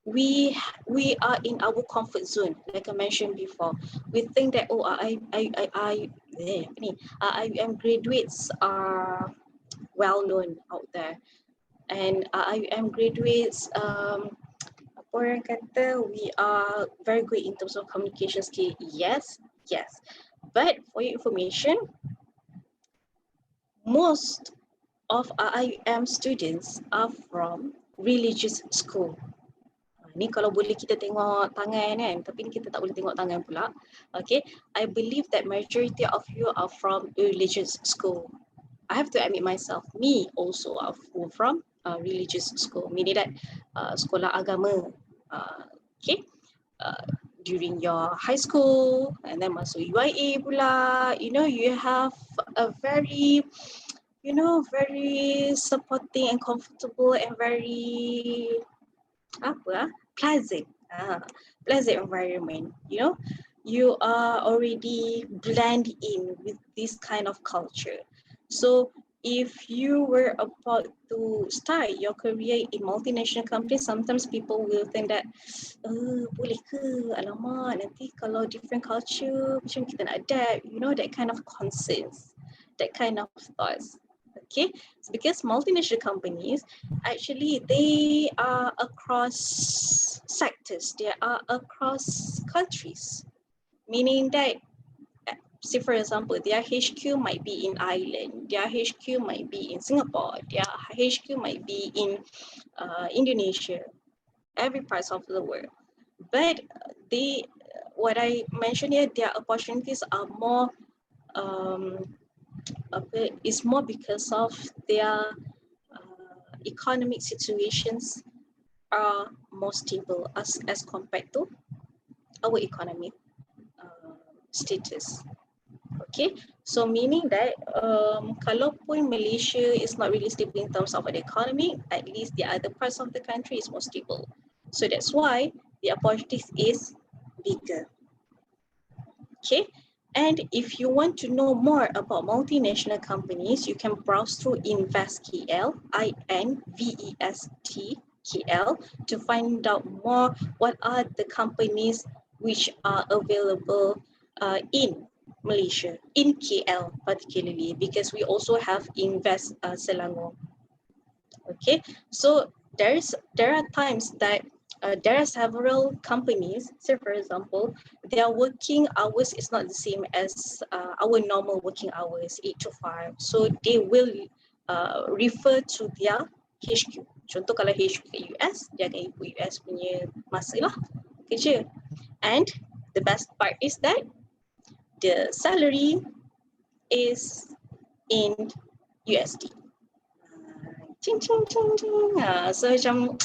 we are in our comfort zone, like I mentioned before. We think that IUM graduates are well known out there, and IUM graduates orang kata we are very good in terms of communication skill. Yes. But for your information, most of IUM students are from religious school. Ni kalau boleh kita tengok tangan kan, tapi ni kita tak boleh tengok tangan pula. Okay, I believe that majority of you are from religious school. I have to admit myself, me also are from religious school, meaning that sekolah agama. Okay, during your high school and then masuk UIA pula, you have a very supporting and comfortable and very pleasant environment, you are already blend in with this kind of culture. So if you were about to start your career in multinational companies, sometimes people will think that, boleh ke, alamak, nanti kalau different culture, macam kita nak adapt, you know, that kind of concerns, that kind of thoughts. Okay, so because multinational companies, actually they are across sectors, they are across countries, meaning that, say for example, their HQ might be in Ireland, their HQ might be in Singapore, their HQ might be in Indonesia, every part of the world. But they, what I mentioned here, their opportunities are more, is more because of their economic situations are more stable as compared to our economic status. Okay, so meaning that kalaupun Malaysia is not really stable in terms of the economy, at least the other parts of the country is more stable. So that's why the opportunities is bigger. Okay, and if you want to know more about multinational companies, you can browse through Invest KL, INVEST KL, to find out more what are the companies which are available in Malaysia, in KL particularly, because we also have Invest Selangor. Okay, so there are times that there are several companies, say for example, their working hours is not the same as our normal working hours, 8 to 5. So they will refer to their HQ. Contoh kalau HQ kat US, dia akan ikut US punya masa lah kerja. And the best part is that the salary is in USD. Ching, ching, ching, ching. So macam,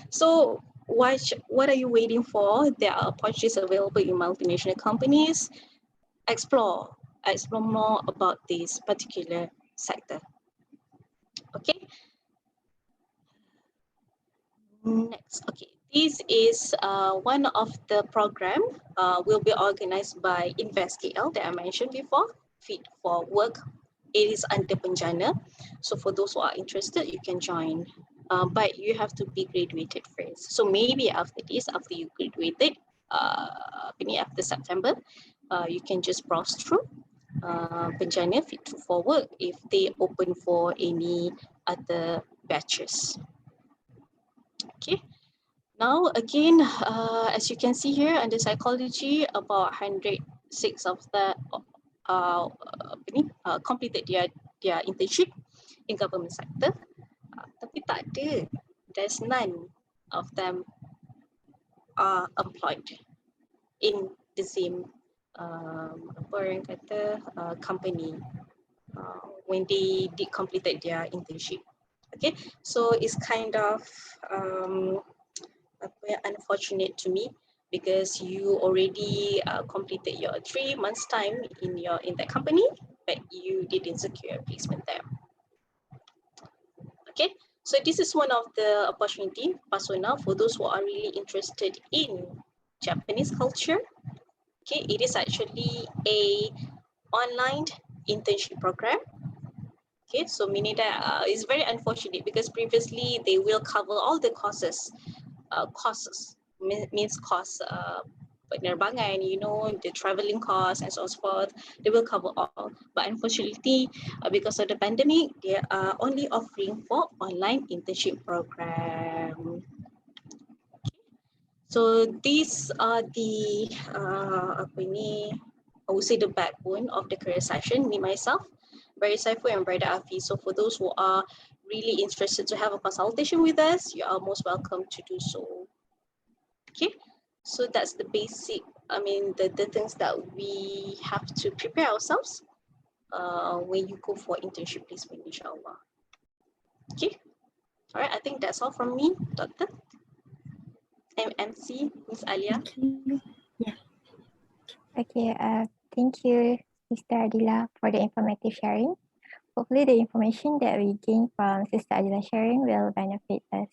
so what are you waiting for? There are opportunities available in multinational companies. Explore more about this particular sector. Okay. Next, okay. This is one of the program will be organized by Invest KL that I mentioned before, Fit for Work. It is under Penjana. So for those who are interested, you can join. But you have to be graduated first. So maybe after this, after you graduated, after September, you can just browse through Penjana Fit for Work if they open for any other batches. Okay. Now again, as you can see here under psychology, about 106 of the completed their internship in government sector. Tapi tak ada, there's none of them are employed in the same company when they did completed their internship. Okay, so it's kind of unfortunate to me because you already completed your 3 months time in that company, but you didn't secure a placement there. Okay, so this is one of the opportunity, Pasona, for those who are really interested in Japanese culture. Okay, it is actually a online internship program. Okay, so meaning that it's very unfortunate because previously they will cover all the courses. Means costs, penerbangan, you know, the traveling costs and so forth, they will cover all. But unfortunately, because of the pandemic, they are only offering for online internship program. So these are the I would say the backbone of the career session. Me myself, Brother Saiful and Brother Afi. So for those who are really interested to have a consultation with us, you are most welcome to do so. Okay, so that's the basic, the things that we have to prepare ourselves when you go for internship placement, inshallah. Okay, all right, I think that's all from me, Doctor. MC, Miss Alia. Yeah. Okay, thank you, Sister Adila, for the informative sharing. Hopefully the information that we gain from Sister Adila sharing will benefit us.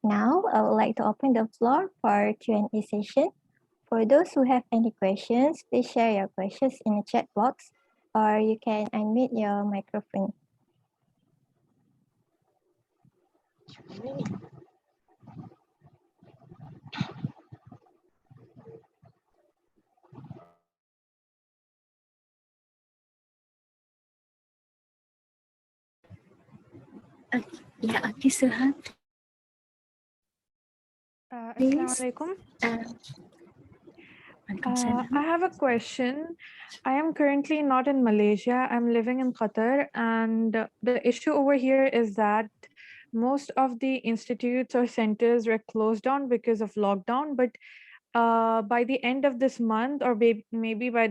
Now, I would like to open the floor for Q&A session. For those who have any questions, please share your questions in the chat box or you can unmute your microphone. Okay, Suha, Assalamu please. alaikum. Waalaikumsalam. I have a question. I am currently not in Malaysia. I'm living in Qatar, and the issue over here is that most of the institutes or centers were closed down because of lockdown. But by the end of this month, or maybe by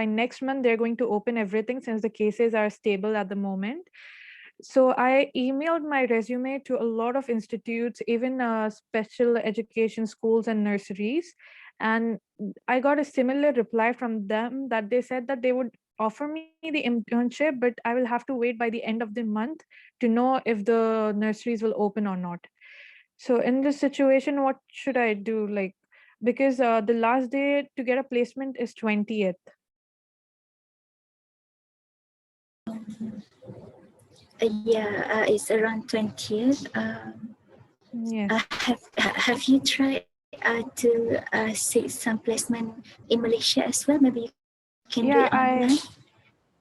next month, they're going to open everything since the cases are stable at the moment. So I emailed my resume to a lot of institutes, even special education schools and nurseries. And I got a similar reply from them that they said that they would offer me the internship, but I will have to wait by the end of the month to know if the nurseries will open or not. So in this situation, what should I do? Like, because the last day to get a placement is 20th. It's around 20th. Yes. Have you tried to seek some placement in Malaysia as well? Maybe you can do it Yeah, online.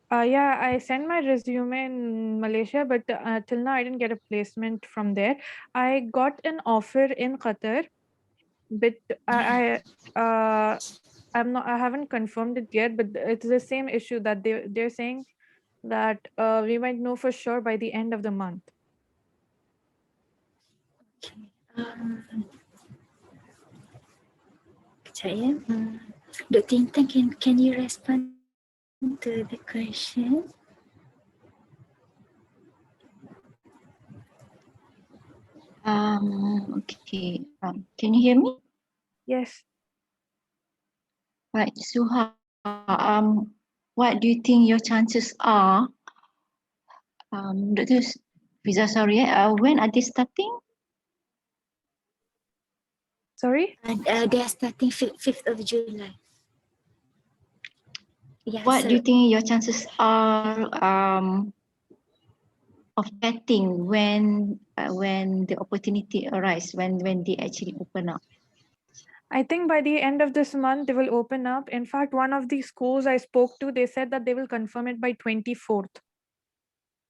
I sent my resume in Malaysia, but till now I didn't get a placement from there. I got an offer in Qatar, but I haven't confirmed it yet. But it's the same issue that they're saying that we might know for sure by the end of the month. Okay. Kejap ya. Dr. Intan, can you respond to the question? Okay. Can you hear me? Yes. Right, Suha. What do you think your chances are? Dr. Fiza, sorry. When are they starting? Sorry. They are starting 5th of July. Yeah, What do you think your chances are of getting when the opportunity arises, when they actually open up? I think by the end of this month, they will open up. In fact, one of the schools I spoke to, they said that they will confirm it by 24th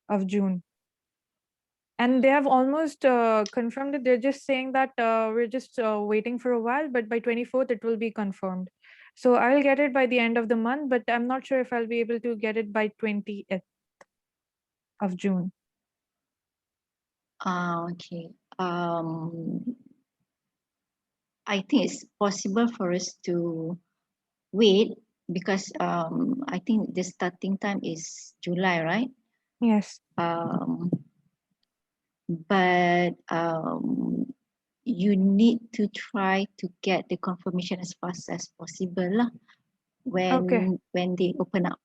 of June. And they have almost confirmed it. They're just saying that we're just waiting for a while, but by 24th, it will be confirmed. So I'll get it by the end of the month, but I'm not sure if I'll be able to get it by 20th of June. Okay. I think it's possible for us to wait because I think the starting time is July, right? Yes. But you need to try to get the confirmation as fast as possible lah Okay. when they open up.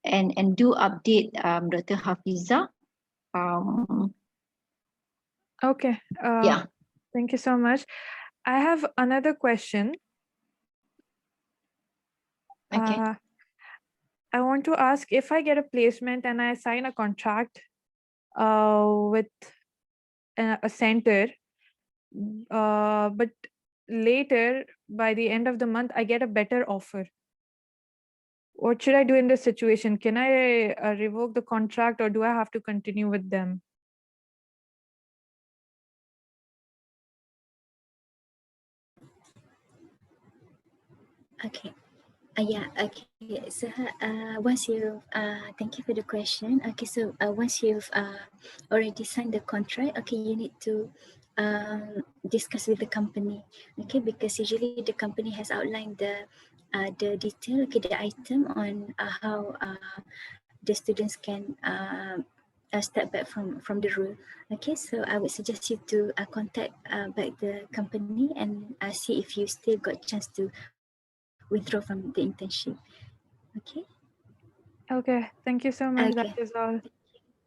And do update Dr. Hafiza. Okay. Yeah. Thank you so much. I have another question. Okay. I want to ask, if I get a placement and I sign a contract with a center, but later by the end of the month, I get a better offer. What should I do in this situation? Can I revoke the contract, or do I have to continue with them? Okay. Okay. So once you thank you for the question. Okay, so once you've already signed the contract, okay, you need to discuss with the company. Okay, because usually the company has outlined the detail, okay, the item on how the students can step back from the rule. Okay, so I would suggest you to contact back the company and see if you still got chance to withdraw from the internship. Okay. Okay, thank you so much. Okay. That is all.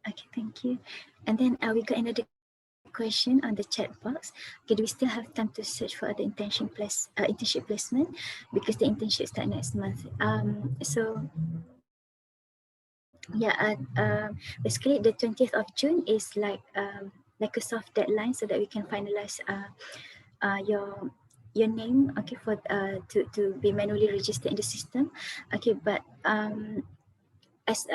Okay, thank you. And then we got another question. question on the chat box. Okay, do we still have time to search for the internship placement because the internship start next month? So yeah, basically the 20th of June is like a soft deadline so that we can finalize your name, okay, for to be manually registered in the system. Okay, but as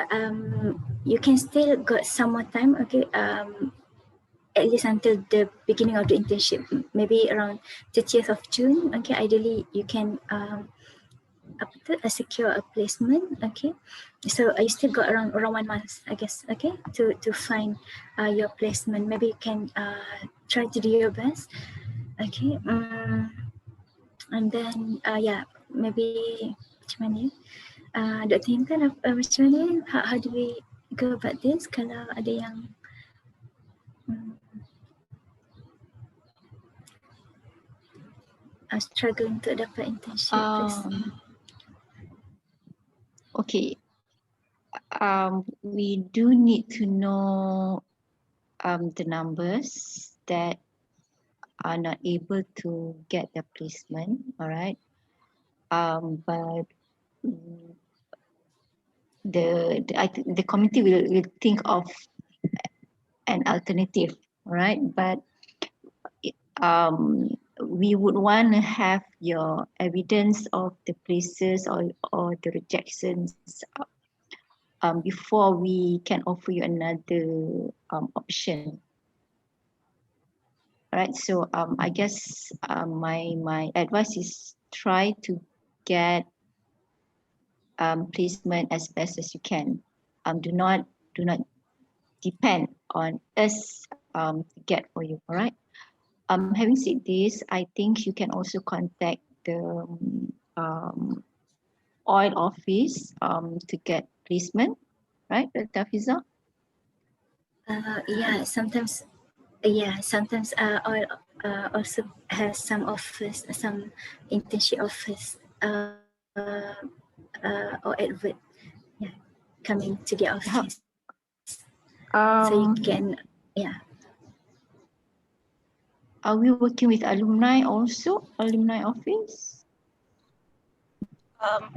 you can still got some more time, okay, at least until the beginning of the internship, maybe around 30th of June. Okay, ideally you can secure a placement. Okay, so you still got around 1 month, I guess, okay, to find your placement. Maybe you can try to do your best. Okay, and then yeah, maybe macam mana Dr. Intan, macam mana, how do we go about this kalau ada yang struggle untuk dapat internship first? Okay. We do need to know the numbers that are not able to get the placement, all right? But the committee will think of an alternative, right? But we would want to have your evidence of the places or the rejections before we can offer you another option. Right, so I guess my advice is try to get placement as best as you can. Do not depend on us to get for you. All right. Having said this, I think you can also contact the oil office to get placement, right, Dr. Fiza? Yeah, sometimes oil also has some offers, some internship offers or advert, yeah, coming to the office. So you can, yeah. Are we working with alumni also? Alumni office?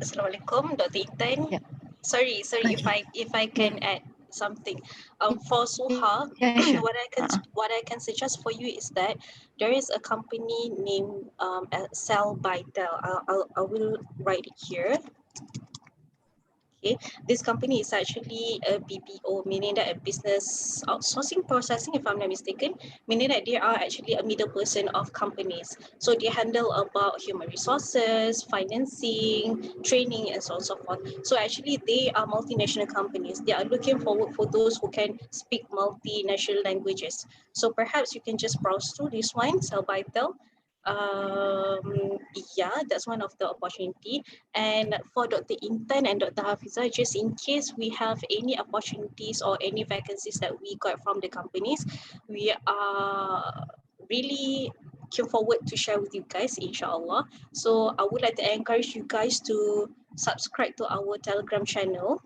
Assalamualaikum, Dr. Intan. Yeah. Sorry, Okay. if I can add something. For Suha, Yeah, sure. what I can suggest for you is that there is a company named Sell by Tel. I will write it here. Okay, this company is actually a BPO, meaning that a business outsourcing processing, if I'm not mistaken, meaning that they are actually a middle person of companies. So they handle about human resources, financing, training, and so on and so forth. So actually they are multinational companies. They are looking forward for those who can speak multinational languages. So perhaps you can just browse through this one, Sell by Tel. Yeah, that's one of the opportunity. And for Dr. Intan and Dr. Hafiza, just in case we have any opportunities or any vacancies that we got from the companies, we are really looking forward to share with you guys, inshallah. So I would like to encourage you guys to subscribe to our Telegram channel,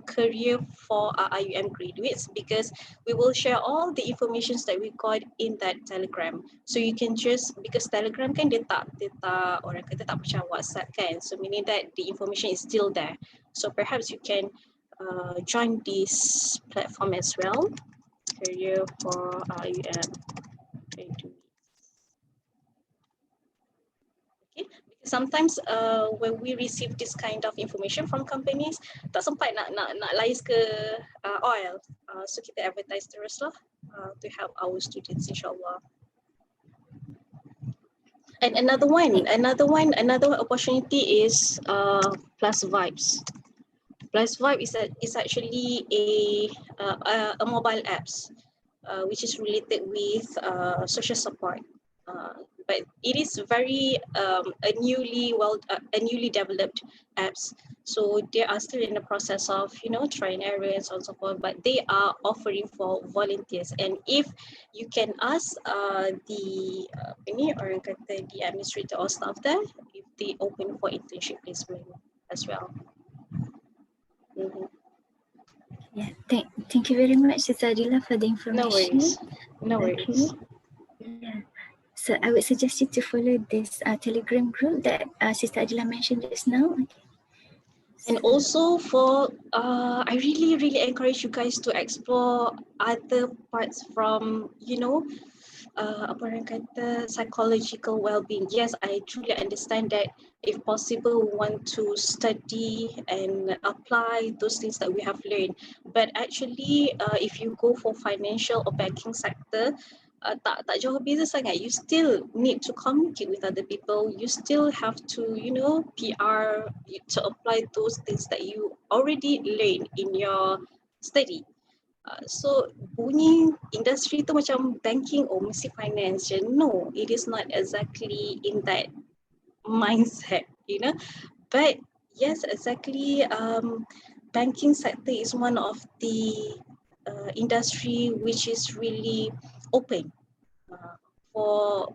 Career for IUM Graduates, because we will share all the informations that we got in that Telegram. So you can just, because Telegram kan dia tak orang kata tak macam WhatsApp kan, so meaning that the information is still there. So perhaps you can join this platform as well, Career for IUM Graduates. Okay, because sometimes when we receive this kind of information from companies, tak sempat nak liaise ke oil, so kita advertise terus lah to help our students, insyaAllah. And another opportunity is Plus Vibes. Plus Vibe is actually a mobile apps which is related with social support. But it is very a newly developed apps. So they are still in the process of try and error and so on and so forth. But they are offering for volunteers. And if you can ask the administrator or staff there if they open for internship placement as well. Mm-hmm. Yeah, thank you very much, Sister Adila, for the No information. worries. No worries. Yeah. So I would suggest you to follow this Telegram group that Sister Adila mentioned just now. Okay. And also I really encourage you guys to explore other parts from, apa orang kata, psychological well-being. Yes, I truly understand that if possible, we want to study and apply those things that we have learned. But actually, if you go for financial or banking sector, tak jauh beza sangat. You still need to communicate with other people. You still have to, PR to apply those things that you already learned in your study. So bunyi industri tu macam banking or mesti finance je. No, it is not exactly in that mindset, But yes, exactly. Banking sector is one of the industry which is really open for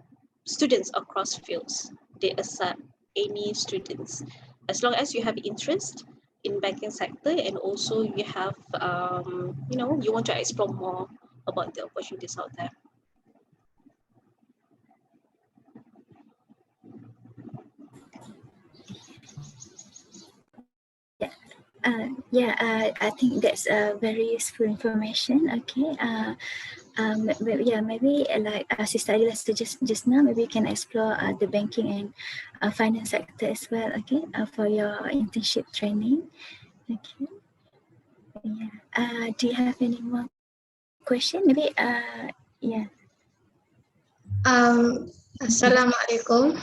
students across fields. They accept any students as long as you have interest in banking sector and also you have you want to explore more about the opportunities out there. I think that's very useful information. Okay. Maybe like Sister Adila suggested just now, maybe you can explore the banking and finance sector as well. Okay, for your internship training. Okay. Yeah. Do you have any more question? Maybe. Yeah. Assalamualaikum.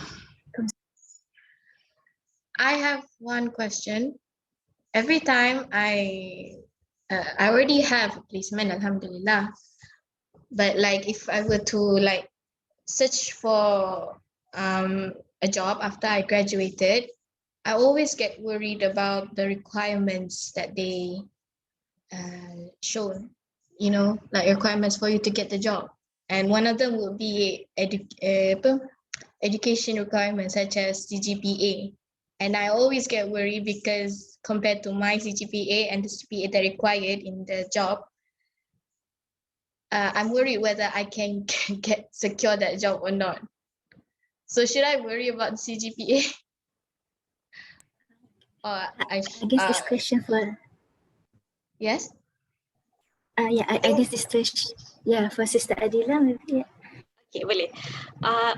I have one question. Every time I already have a placement, alhamdulillah. But like if I were to like search for a job after I graduated, I always get worried about the requirements that they shown, like requirements for you to get the job. And one of them would be education requirements such as CGPA. And I always get worried because compared to my CGPA and the CGPA that required in the job, I'm worried whether I can secure that job or not. So should I worry about CGPA? Or I guess this question for. Yes. I guess this question. Yeah, for Sister Adila maybe. Yeah. Okay, boleh.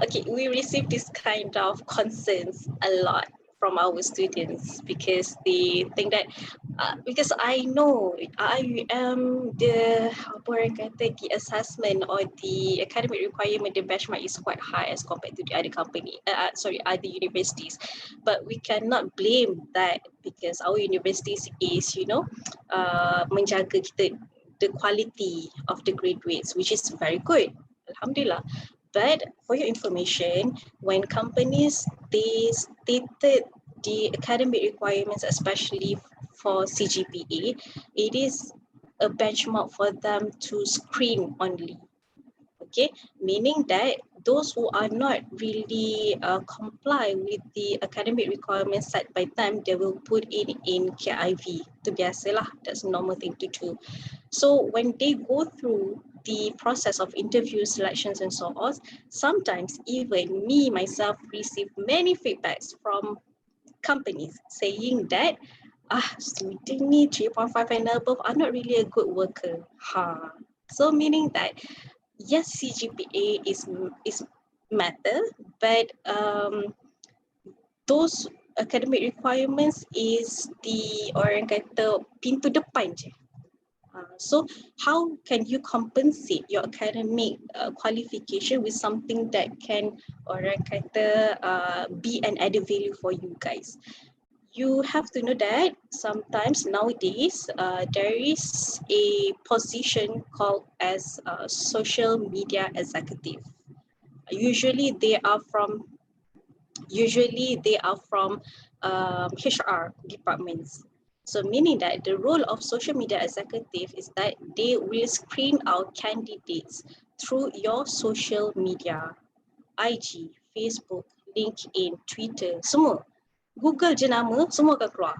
Okay, we receive this kind of concerns a lot from our students because they think that because I know I am the the assessment or the academic requirement, the benchmark is quite high as compared to the other other universities. But we cannot blame that because our universities is menjaga kita the quality of the graduates, which is very good. Alhamdulillah. But for your information, when companies they stated the academic requirements, especially for CGPA, it is a benchmark for them to screen only. Okay, meaning that those who are not really comply with the academic requirements set by them, they will put it in KIV. Itu biasalah, that's a normal thing to do. So when they go through the process of interview selections and so on, sometimes even me myself receive many feedbacks from companies saying that student ni 3.5 and above are not really a good worker. So meaning that yes, CGPA is matter, but those academic requirements is the orang kata pintu depan je. So how can you compensate your academic qualification with something that can orang kata be an added value for you guys? You have to know that sometimes nowadays there is a position called as social media executive. Usually they are from HR departments. So meaning that the role of social media executive is that they will screen out candidates through your social media, IG, Facebook, LinkedIn, Twitter, semua. Google je nama, semua akan keluar.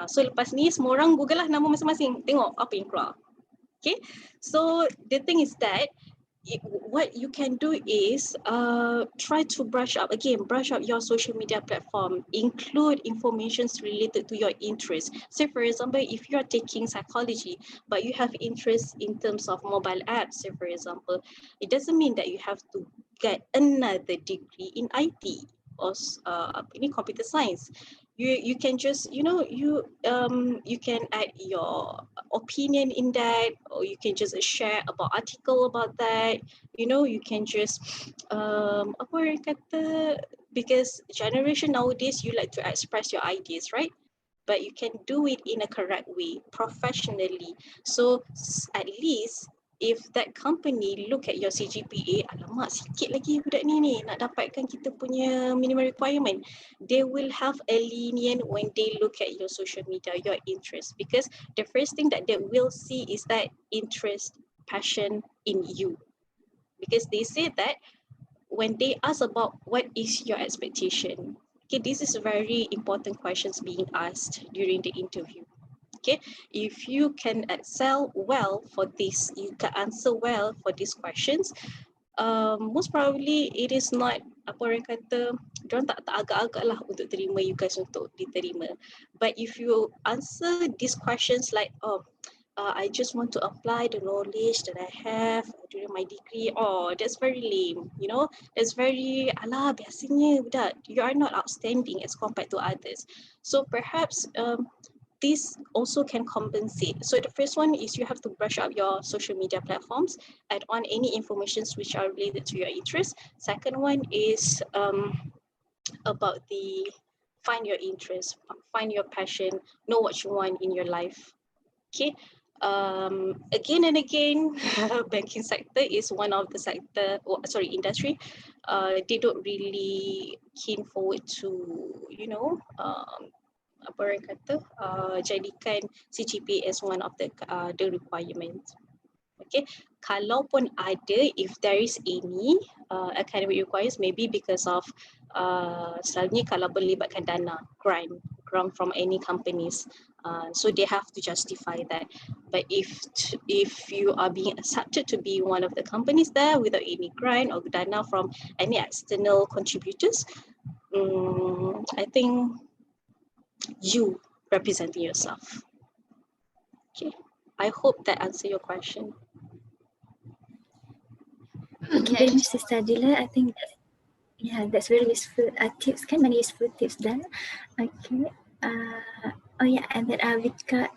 So lepas ni semua orang Google lah nama masing-masing, tengok apa yang keluar. Okay, so the thing is that what you can do is try to brush up your social media platform, include informations related to your interest. Say for example, if you're taking psychology but you have interest in terms of mobile apps, say for example, it doesn't mean that you have to get another degree in IT or computer science. You can just you can add your opinion in that, or you can just share about article about that. You can just apa orang kata, because generation nowadays you like to express your ideas, right? But you can do it in a correct way, professionally. So at least if that company look at your CGPA, alamak sikit lagi budak ni nak dapatkan kita punya minimum requirement, they will have a lenient when they look at your social media, your interest, because the first thing that they will see is that interest, passion in you. Because they say that when they ask about what is your expectation, okay, this is a very important questions being asked during the interview. Okay, if you can excel well for this, you can answer well for these questions, most probably it is not apa orang kata, diorang tak agak-agak lah untuk terima you guys untuk diterima. But if you answer these questions like, I just want to apply the knowledge that I have during my degree, that's very lame, that's very alah biasanya budak, you are not outstanding as compared to others. So perhaps this also can compensate. So the first one is you have to brush up your social media platforms, add on any informations which are related to your interest. Second one is about the find your interest, find your passion, know what you want in your life. Okay. Again and again, banking sector is one of the industry. They don't really keen forward to, apa orang kata, jadikan CGPA as one of the requirements. Okay, kalaupun ada, if there is any academic requirements, maybe because of selalunya kalau melibatkan dana, grant from any companies, so they have to justify that. But if you are being accepted to be one of the companies there without any grant or dana from any external contributors, I think you representing yourself. Okay, I hope that answer your question. Thank you very much, Sister Adila. I think that's very useful tips, many useful tips there. Okay. And then we got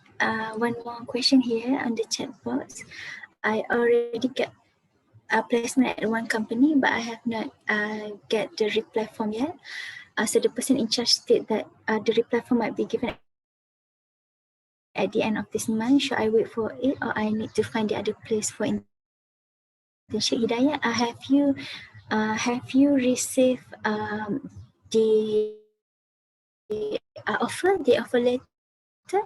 one more question here on the chat box. I already get a placement at one company, but I have not get the reply form yet. So the person in charge stated that the reply form might be given at the end of this month. Should I wait for it, or I need to find the other place for internship? Hidayah, have you received the offer letter?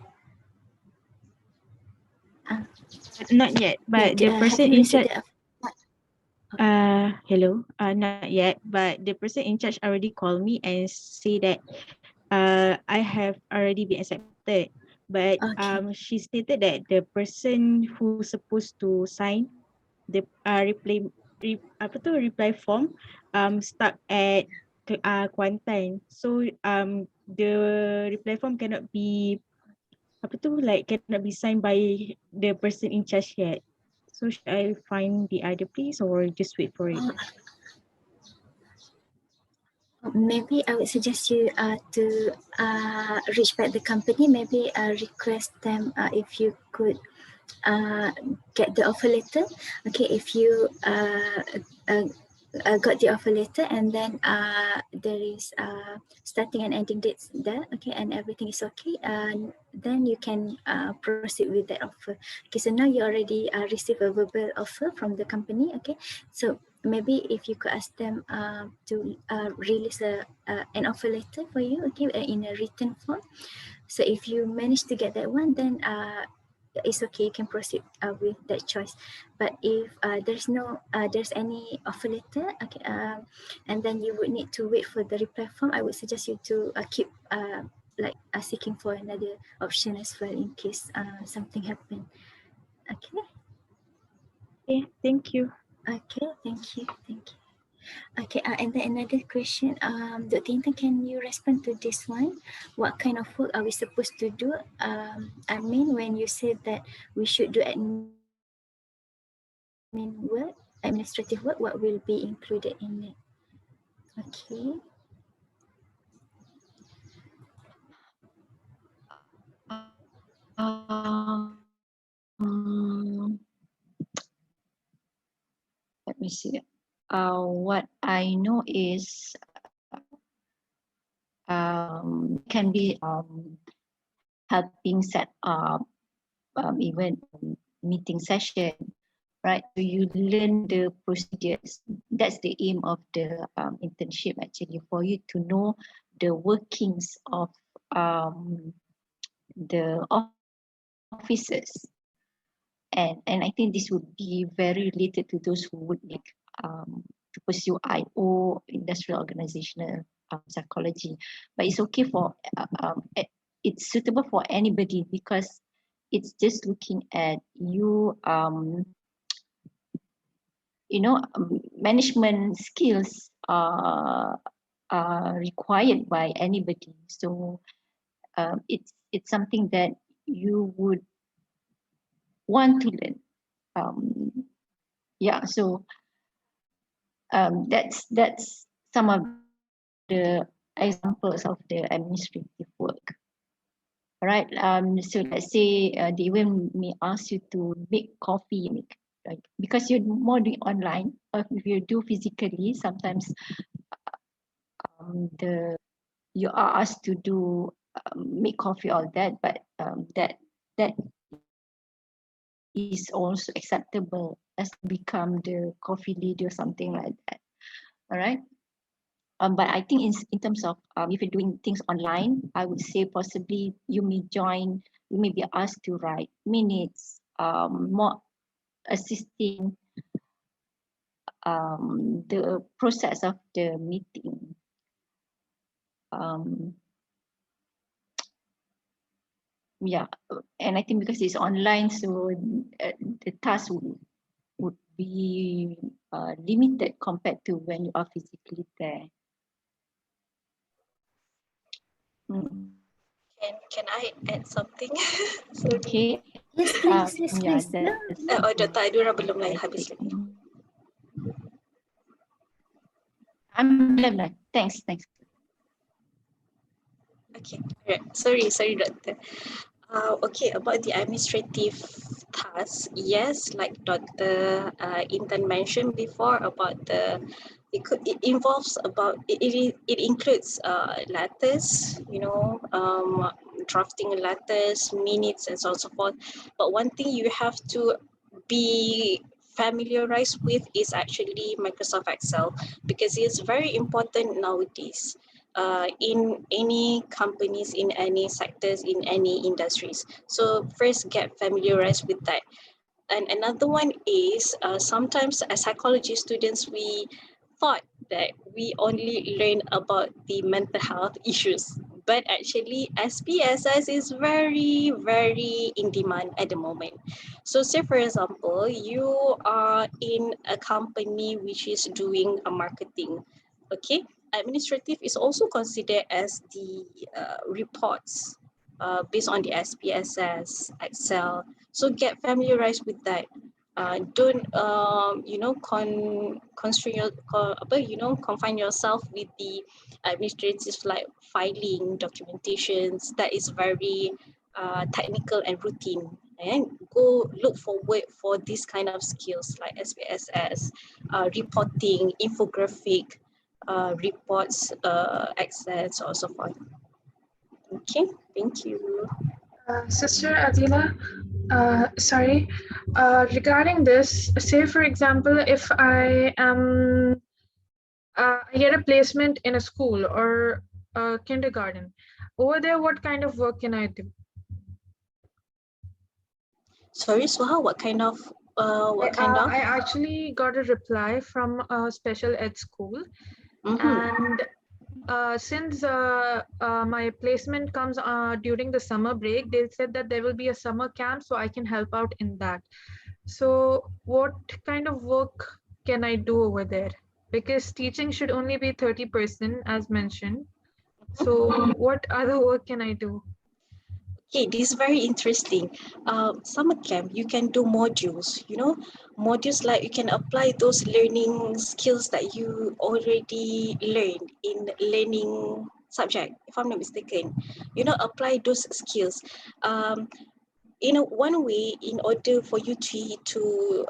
Not yet, but the person in charge. Hello. Not yet, but the person in charge already called me and say that I have already been accepted. But she stated that the person who's supposed to sign the reply form stuck at Kuantan. So the reply form cannot be cannot be signed by the person in charge yet. So should I find the other place or just wait for it? Maybe I would suggest you to reach back the company. Maybe request them if you could get the offer letter. Okay, if you got the offer letter and then there is starting and ending dates there, okay, and everything is okay, then you can proceed with that offer. Okay, so now you already received a verbal offer from the company. Okay, so maybe if you could ask them to release an offer letter for you, okay, in a written form. So if you manage to get that one, then it's okay, you can proceed with that choice. But if there's any offer letter, okay, and then you would need to wait for the reply form, I would suggest you to keep like seeking for another option as well in case something happen. Okay. Okay, thank you. Okay, thank you. Okay, and then another question, Dr. Intan, can you respond to this one? What kind of work are we supposed to do? I mean, when you said that we should do administrative work, what will be included in it? Okay. Let me see. What I know is can be helping set up even meeting session, right? So you learn the procedures. That's the aim of the internship actually, for you to know the workings of the offices. And I think this would be very related to those who would like to pursue IO, industrial organizational psychology. But it's okay for it's suitable for anybody because it's just looking at you management skills are required by anybody. So it's something that you would want to learn. So that's some of the examples of the administrative work. All right. So let's say they even may ask you to make coffee, right? Because you're more doing online, or if you do physically, sometimes you are asked to do make coffee, all that, but that is also acceptable as become the coffee lead or something like that. All right. But I think in terms of if you're doing things online, I would say possibly you may be asked to write minutes, more assisting the process of the meeting. And I think because it's online, so the task would be limited compared to when you are physically there. Can I add something? Okay. Yes, please. Dr. Adura belum habis lagi. I'm done. Thanks. Okay, right. Sorry, Doctor. Okay, about the administrative tasks, yes, like Dr. Intan mentioned before about it involves about it includes letters, drafting letters, minutes, and so on and so forth. But one thing you have to be familiarized with is actually Microsoft Excel, because it's very important nowadays in any companies, in any sectors, in any industries. So first get familiarized with that. And another one is sometimes as psychology students, we thought that we only learn about the mental health issues, but actually SPSS is very, very in demand at the moment. So say for example, you are in a company which is doing a marketing, okay? Administrative is also considered as the reports based on the SPSS, Excel. So get familiarized with that. Don't confine yourself with the administrative like filing documentations that is very technical and routine, and go look forward for this kind of skills like SPSS, reporting, infographic, reports, access, or so forth. Okay, thank you. Sister Adila, sorry, regarding this, say for example, if I get a placement in a school or a kindergarten, over there, what kind of work can I do? Sorry, Suha, what kind of? I actually got a reply from a special ed school, and since my placement comes during the summer break, they said that there will be a summer camp, so I can help out in that. So what kind of work can I do over there? Because teaching should only be 30% as mentioned. So what other work can I do? Okay, this is very interesting. Summer camp, you can do modules, modules like you can apply those learning skills that you already learned in learning subject, if I'm not mistaken. Apply those skills. One way in order for you to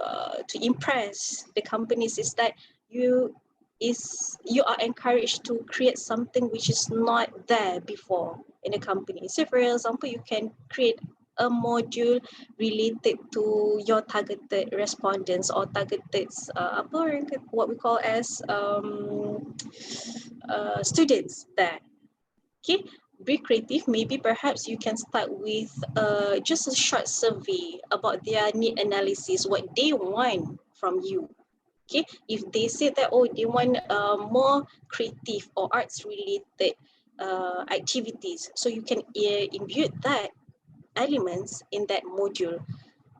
impress the companies is that you you are encouraged to create something which is not there before in the company. So for example, you can create a module related to your targeted respondents or targeted what we call as students there. Okay, be creative. Maybe perhaps you can start with just a short survey about their need analysis, what they want from you. Okay, if they say that, oh, they want more creative or arts related activities, so you can imbue that elements in that module.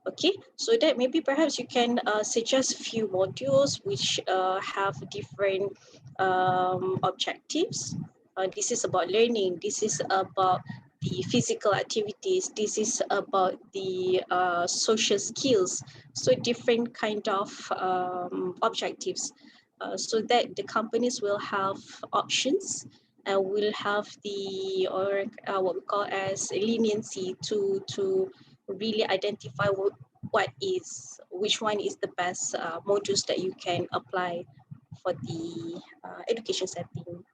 Okay, so that maybe perhaps you can suggest few modules which have different objectives. This is about learning, this is about the physical activities, this is about the social skills. So different kind of objectives, so that the companies will have options and will have the what we call as leniency to really identify which one is the best modules that you can apply for the education setting.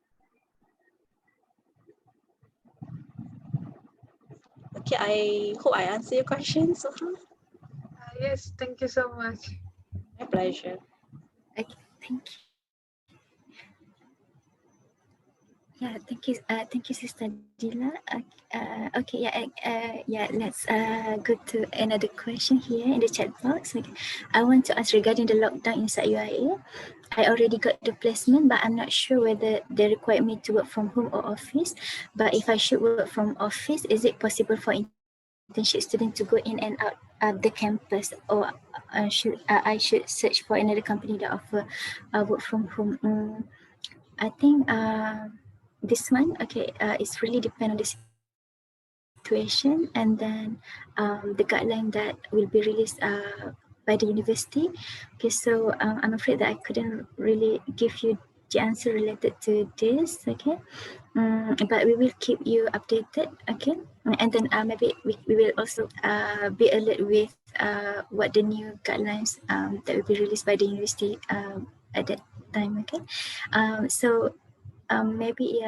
Okay, I hope I answer your questions. Yes, thank you so much. My pleasure. Okay, thank you. Yeah, thank you, Sister Dila. Okay, let's go to another question here in the chat box. Okay. I want to ask regarding the lockdown inside UIA. I already got the placement, but I'm not sure whether they require me to work from home or office. But if I should work from office, is it possible for internship students to go in and out of the campus, or I should search for another company that offer work from home? I think this one, okay, it's really depend on the situation, and then the guideline that will be released by the university. Okay, so I'm afraid that I couldn't really give you the answer related to this. Okay, but we will keep you updated. Okay, and then maybe we will also be alert with what the new guidelines that will be released by the university at that time. Okay, so maybe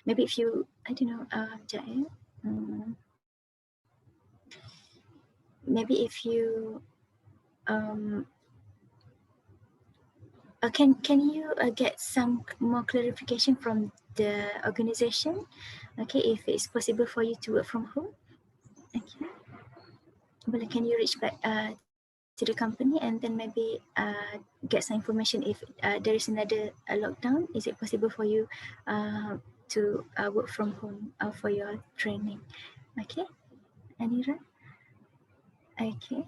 maybe if you, I don't know, maybe if you can you get some more clarification from the organization? Okay, if it's possible for you to work from home. Okay, well, can you reach back to the company and then maybe get some information if there is another lockdown? Is it possible for you to work from home for your training? Okay, Anira. Okay,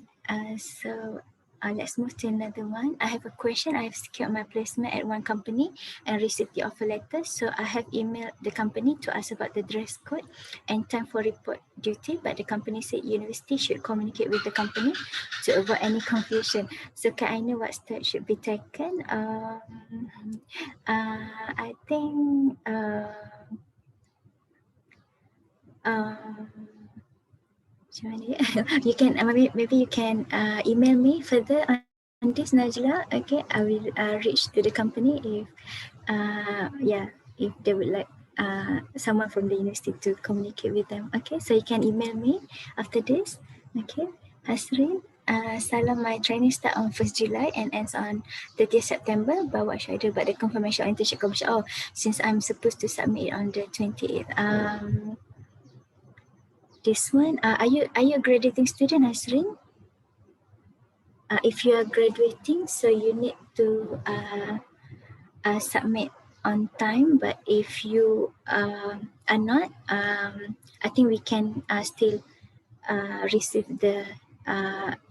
so let's move to another one. I have a question. I have secured my placement at one company and received the offer letter. So I have emailed the company to ask about the dress code and time for report duty, but the company said university should communicate with the company to avoid any confusion. So can I know what steps should be taken? I think you can maybe you can email me further on this, Najla. Okay, I will reach to the company if if they would like someone from the university to communicate with them. Okay, so you can email me after this. Okay, Hasrin. Salam, my training start on 1st July and ends on 30th September. But what should I do about the confirmation or internship confirmation? Oh, since I'm supposed to submit it on the 28th. This one, are you a graduating student, Hasrin? If you are graduating, so you need to submit on time, but if you are not, I think we can still receive the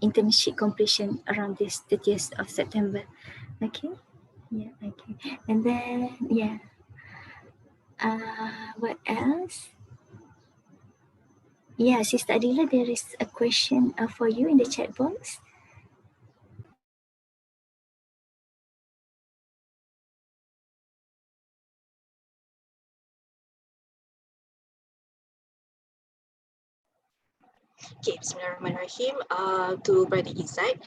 internship completion around this 30th of September. Okay. Yeah. Okay. And then yeah. What else? Yeah, Sister Adila, there is a question for you in the chat box. Okay, Bismillahirrahmanirrahim. To Brother Izzat,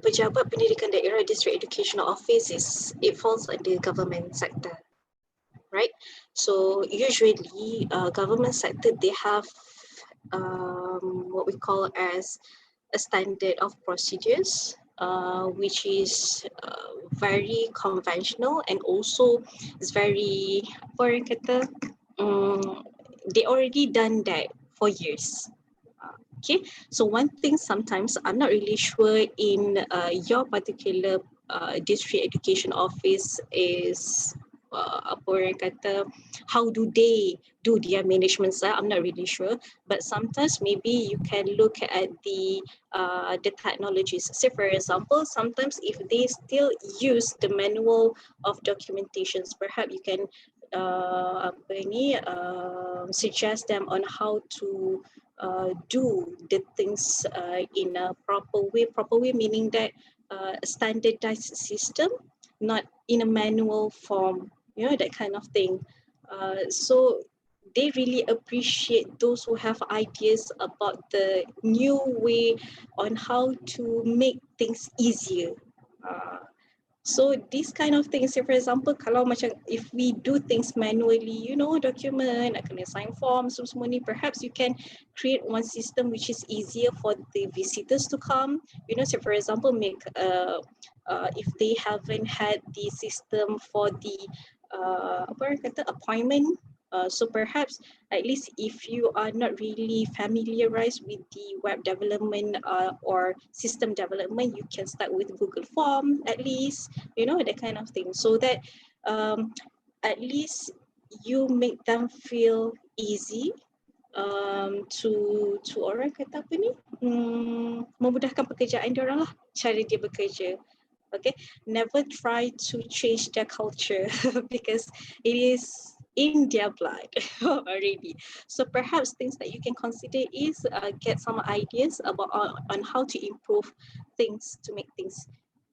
Pejabat Pendidikan Daerah District Educational Office it falls under government sector, right? So usually, government sector they have what we call as a standard of procedures, which is very conventional and also is very apa orang kata, they already done that for years. Okay, so one thing sometimes I'm not really sure in your particular district education office is apa orang kata, how do they do their management style? I'm not really sure, but sometimes maybe you can look at the technologies. Say for example, sometimes if they still use the manual of documentations, perhaps you can suggest them on how to do the things in a proper way. Proper way meaning that a standardized system, not in a manual form, that kind of thing. So they really appreciate those who have ideas about the new way on how to make things easier. So these kind of things, say for example, kalau macam if we do things manually, document, nak kena sign forms, semua ni, perhaps you can create one system which is easier for the visitors to come. Say for example, make if they haven't had the system for the apa orang kata, appointment. So perhaps at least if you are not really familiarized with the web development or system development, you can start with Google Form at least, that kind of thing, so that at least you make them feel easy to orang kata apa ni, memudahkan pekerjaan dia orang lah, cara dia bekerja. Okay, never try to change their culture because it is in their blood already. So perhaps things that you can consider is get some ideas about on how to improve things to make things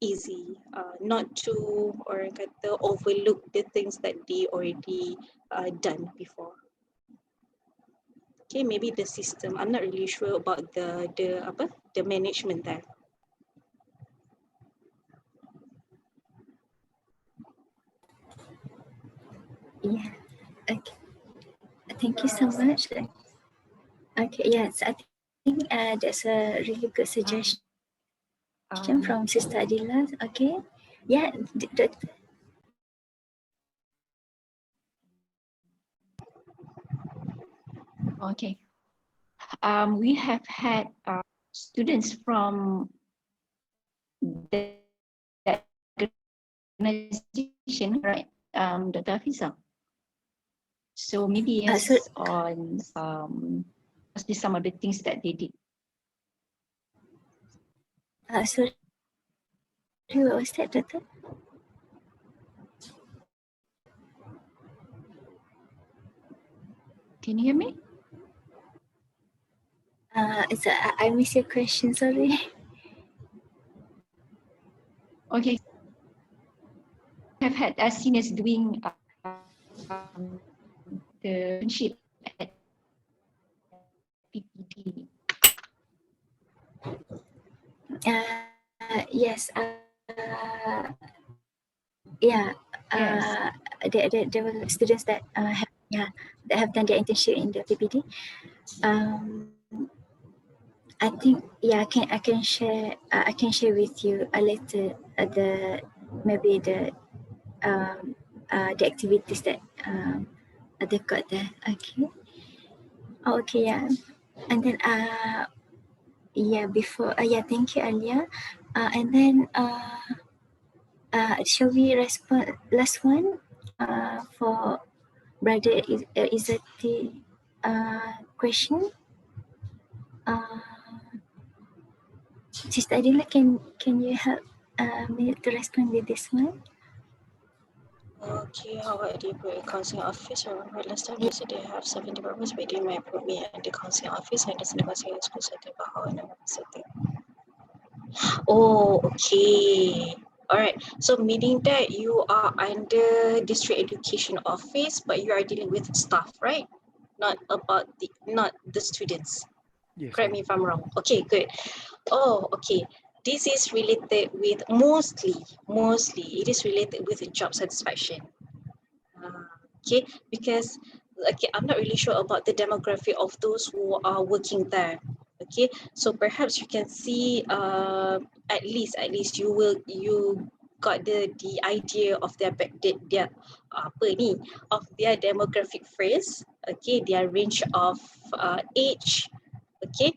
easy, not to or kata overlook the things that they already done before. Okay, maybe the system. I'm not really sure about the management there. Yeah. Okay. Thank you so much. Okay. Yes, I think that's a really good suggestion from Sister Adila. Okay. Yeah. Okay. We have had students from the organization, right, Dr. Hafiza? So maybe yes, on some of the things that they did. Sorry, what was that, Doctor? Can you hear me? I missed your question, sorry. Okay. We have had seniors doing the internship at PPD. Yes. Yeah. There were students that have done their internship in the PPD. I think I can share with you later maybe the activities that they've got there. Okay. Oh, okay, yeah. And then before thank you, Alia. And then shall we respond last one? for Brother Izzati question. Sister Adila, can you help me to respond with this one? Okay, how about the counseling office? I remember last time they said they have 7 departments, but they might put me at the counseling office and doesn't the counseling school setting, but how another setting. Oh, okay. All right. So meaning that you are under district education office, but you are dealing with staff, right? Not the students. Yes, Correct ma'am. me if I'm wrong. Okay, good. Oh, okay. This is related with mostly it is related with job satisfaction. Okay, because okay, I'm not really sure about the demographic of those who are working there. Okay, so perhaps you can see at least you got the idea of their apa ni of their demographic phrase. Okay, their range of age. Okay,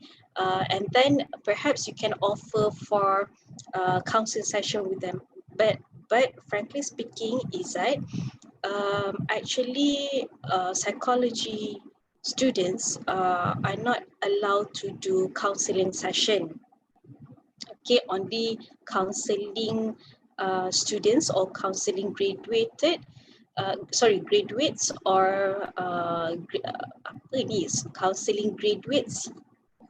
and then perhaps you can offer for counseling session with them. But frankly speaking, is that actually psychology students are not allowed to do counseling session. Okay, only counseling students or counseling graduates or apa ni, counseling graduates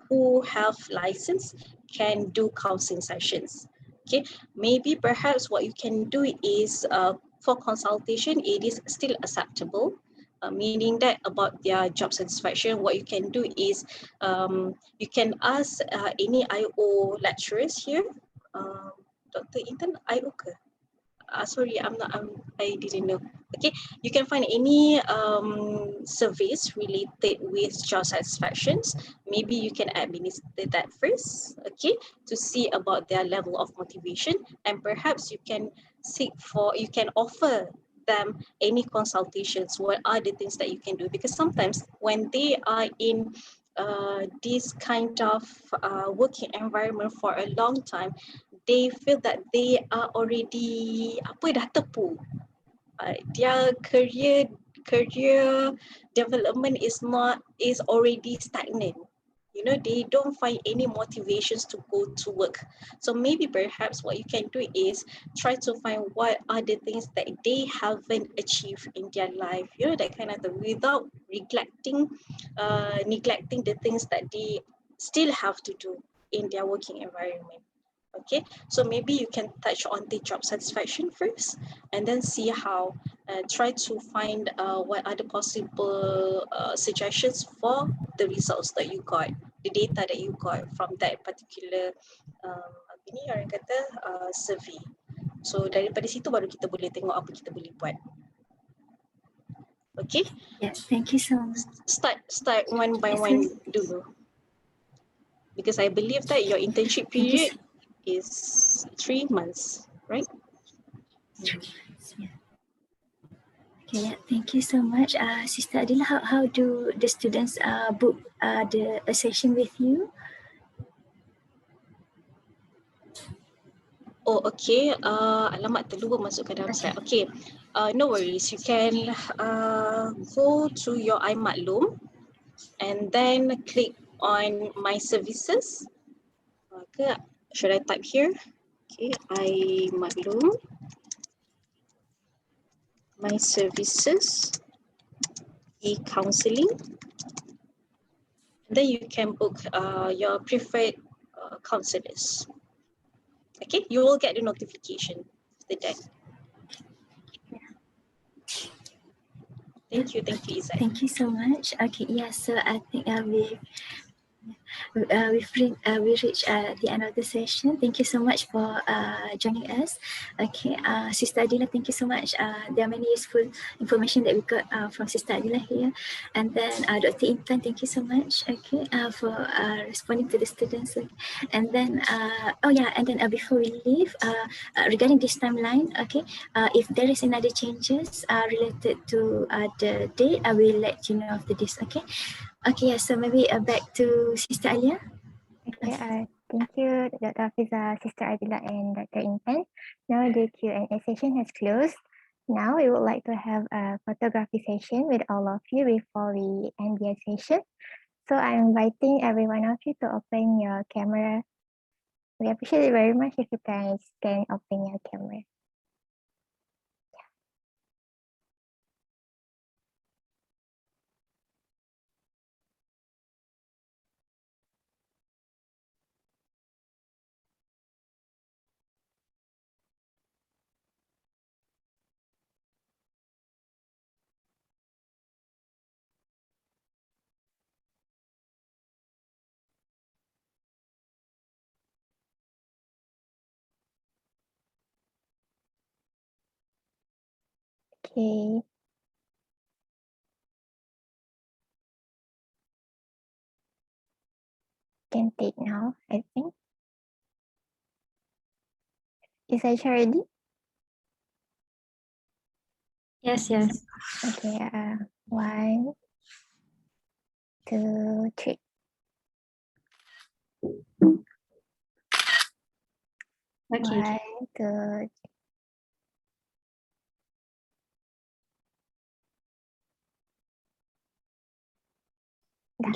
who have license can do counseling sessions. Okay, maybe perhaps what you can do is for consultation, it is still acceptable, meaning that about their job satisfaction, what you can do is you can ask any IO lecturers here. Dr. Intan, IO ke? Sorry, I didn't know. Okay, you can find any surveys related with job satisfactions. Maybe you can administer that first, okay, to see about their level of motivation, and perhaps you can offer them any consultations. What are the things that you can do? Because sometimes when they are in this kind of working environment for a long time, they feel that they are already dah tepu. Their career development is already stagnant. You know, they don't find any motivations to go to work. So maybe perhaps what you can do is try to find what are the things that they haven't achieved in their life. You know, that kind of thing, without neglecting the things that they still have to do in their working environment. Okay, so maybe you can touch on the job satisfaction first and then see how, try to find what are the possible suggestions for the results that you got, the data that you got from that particular apa ni orang kata survey. So daripada situ baru kita boleh tengok apa kita boleh buat. Okay, Yes, thank you so much. start one by one dulu, because I believe that your internship period is 3 months, right? Yeah. Okay, yeah, thank you so much. Sister Adila, how do the students book a session with you? Oh, okay. Alamat terlupa masukkan dalam slide. Okay. No worries. You can go to your iMaklum and then click on My Services. Okay. Should I type here? Okay. iMaklum, My Services, e-counseling. Then you can book your preferred counselors. Okay, you will get the notification after that. Thank you, Izzat. Thank you so much. Okay, yeah, so I think we've reached the end of the session. Thank you so much for joining us. Okay, Sister Adila, thank you so much. There are many useful information that we got from Sister Adila here. And then Dr. Intan, thank you so much. Okay, for responding to the students. And then, oh yeah, and then before we leave, regarding this timeline, okay, if there is another changes related to the date, I will let you know after this. Okay. Okay, yeah, so maybe back to Sister Alia. Okay, thank you, Dr. Hafiza, Sister Adila, and Dr. Intan. Now the Q&A session has closed. Now we would like to have a photography session with all of you before we end the session. So I'm inviting every one of you to open your camera. We appreciate it very much if you guys can open your camera. Okay. Can take now, I think. Is Aisha ready? Yes, yes. Okay, 1, 2, 3. Okay. 1, 2, dah.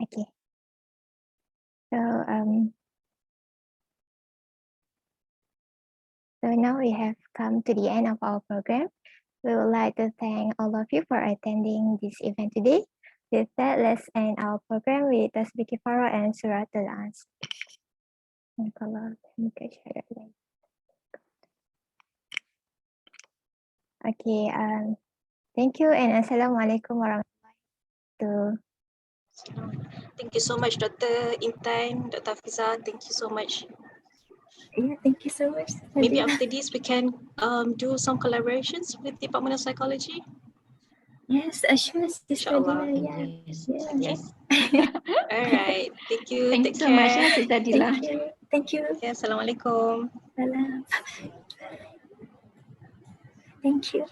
Okay. So now we have come to the end of our program. We would like to thank all of you for attending this event today. With that, let's end our program with Tasbih Kifarah and Suratul Asr. Okay, thank you and Assalamualaikum warahmatullahi wabarakatuh. Thank you so much, Dr. Intan, Dr. Hafiza. Thank you so much. Yeah, thank you so much. Maybe after this, we can do some collaborations with Department of Psychology. Yes, sure, Sister Inshallah. Dila. Yeah. Yes. Yeah. Okay. All right. Thank you. Thank Take you so much, care. Sister Dila. Thank you. Thank you. Okay, Assalamualaikum. Salam. Thank you.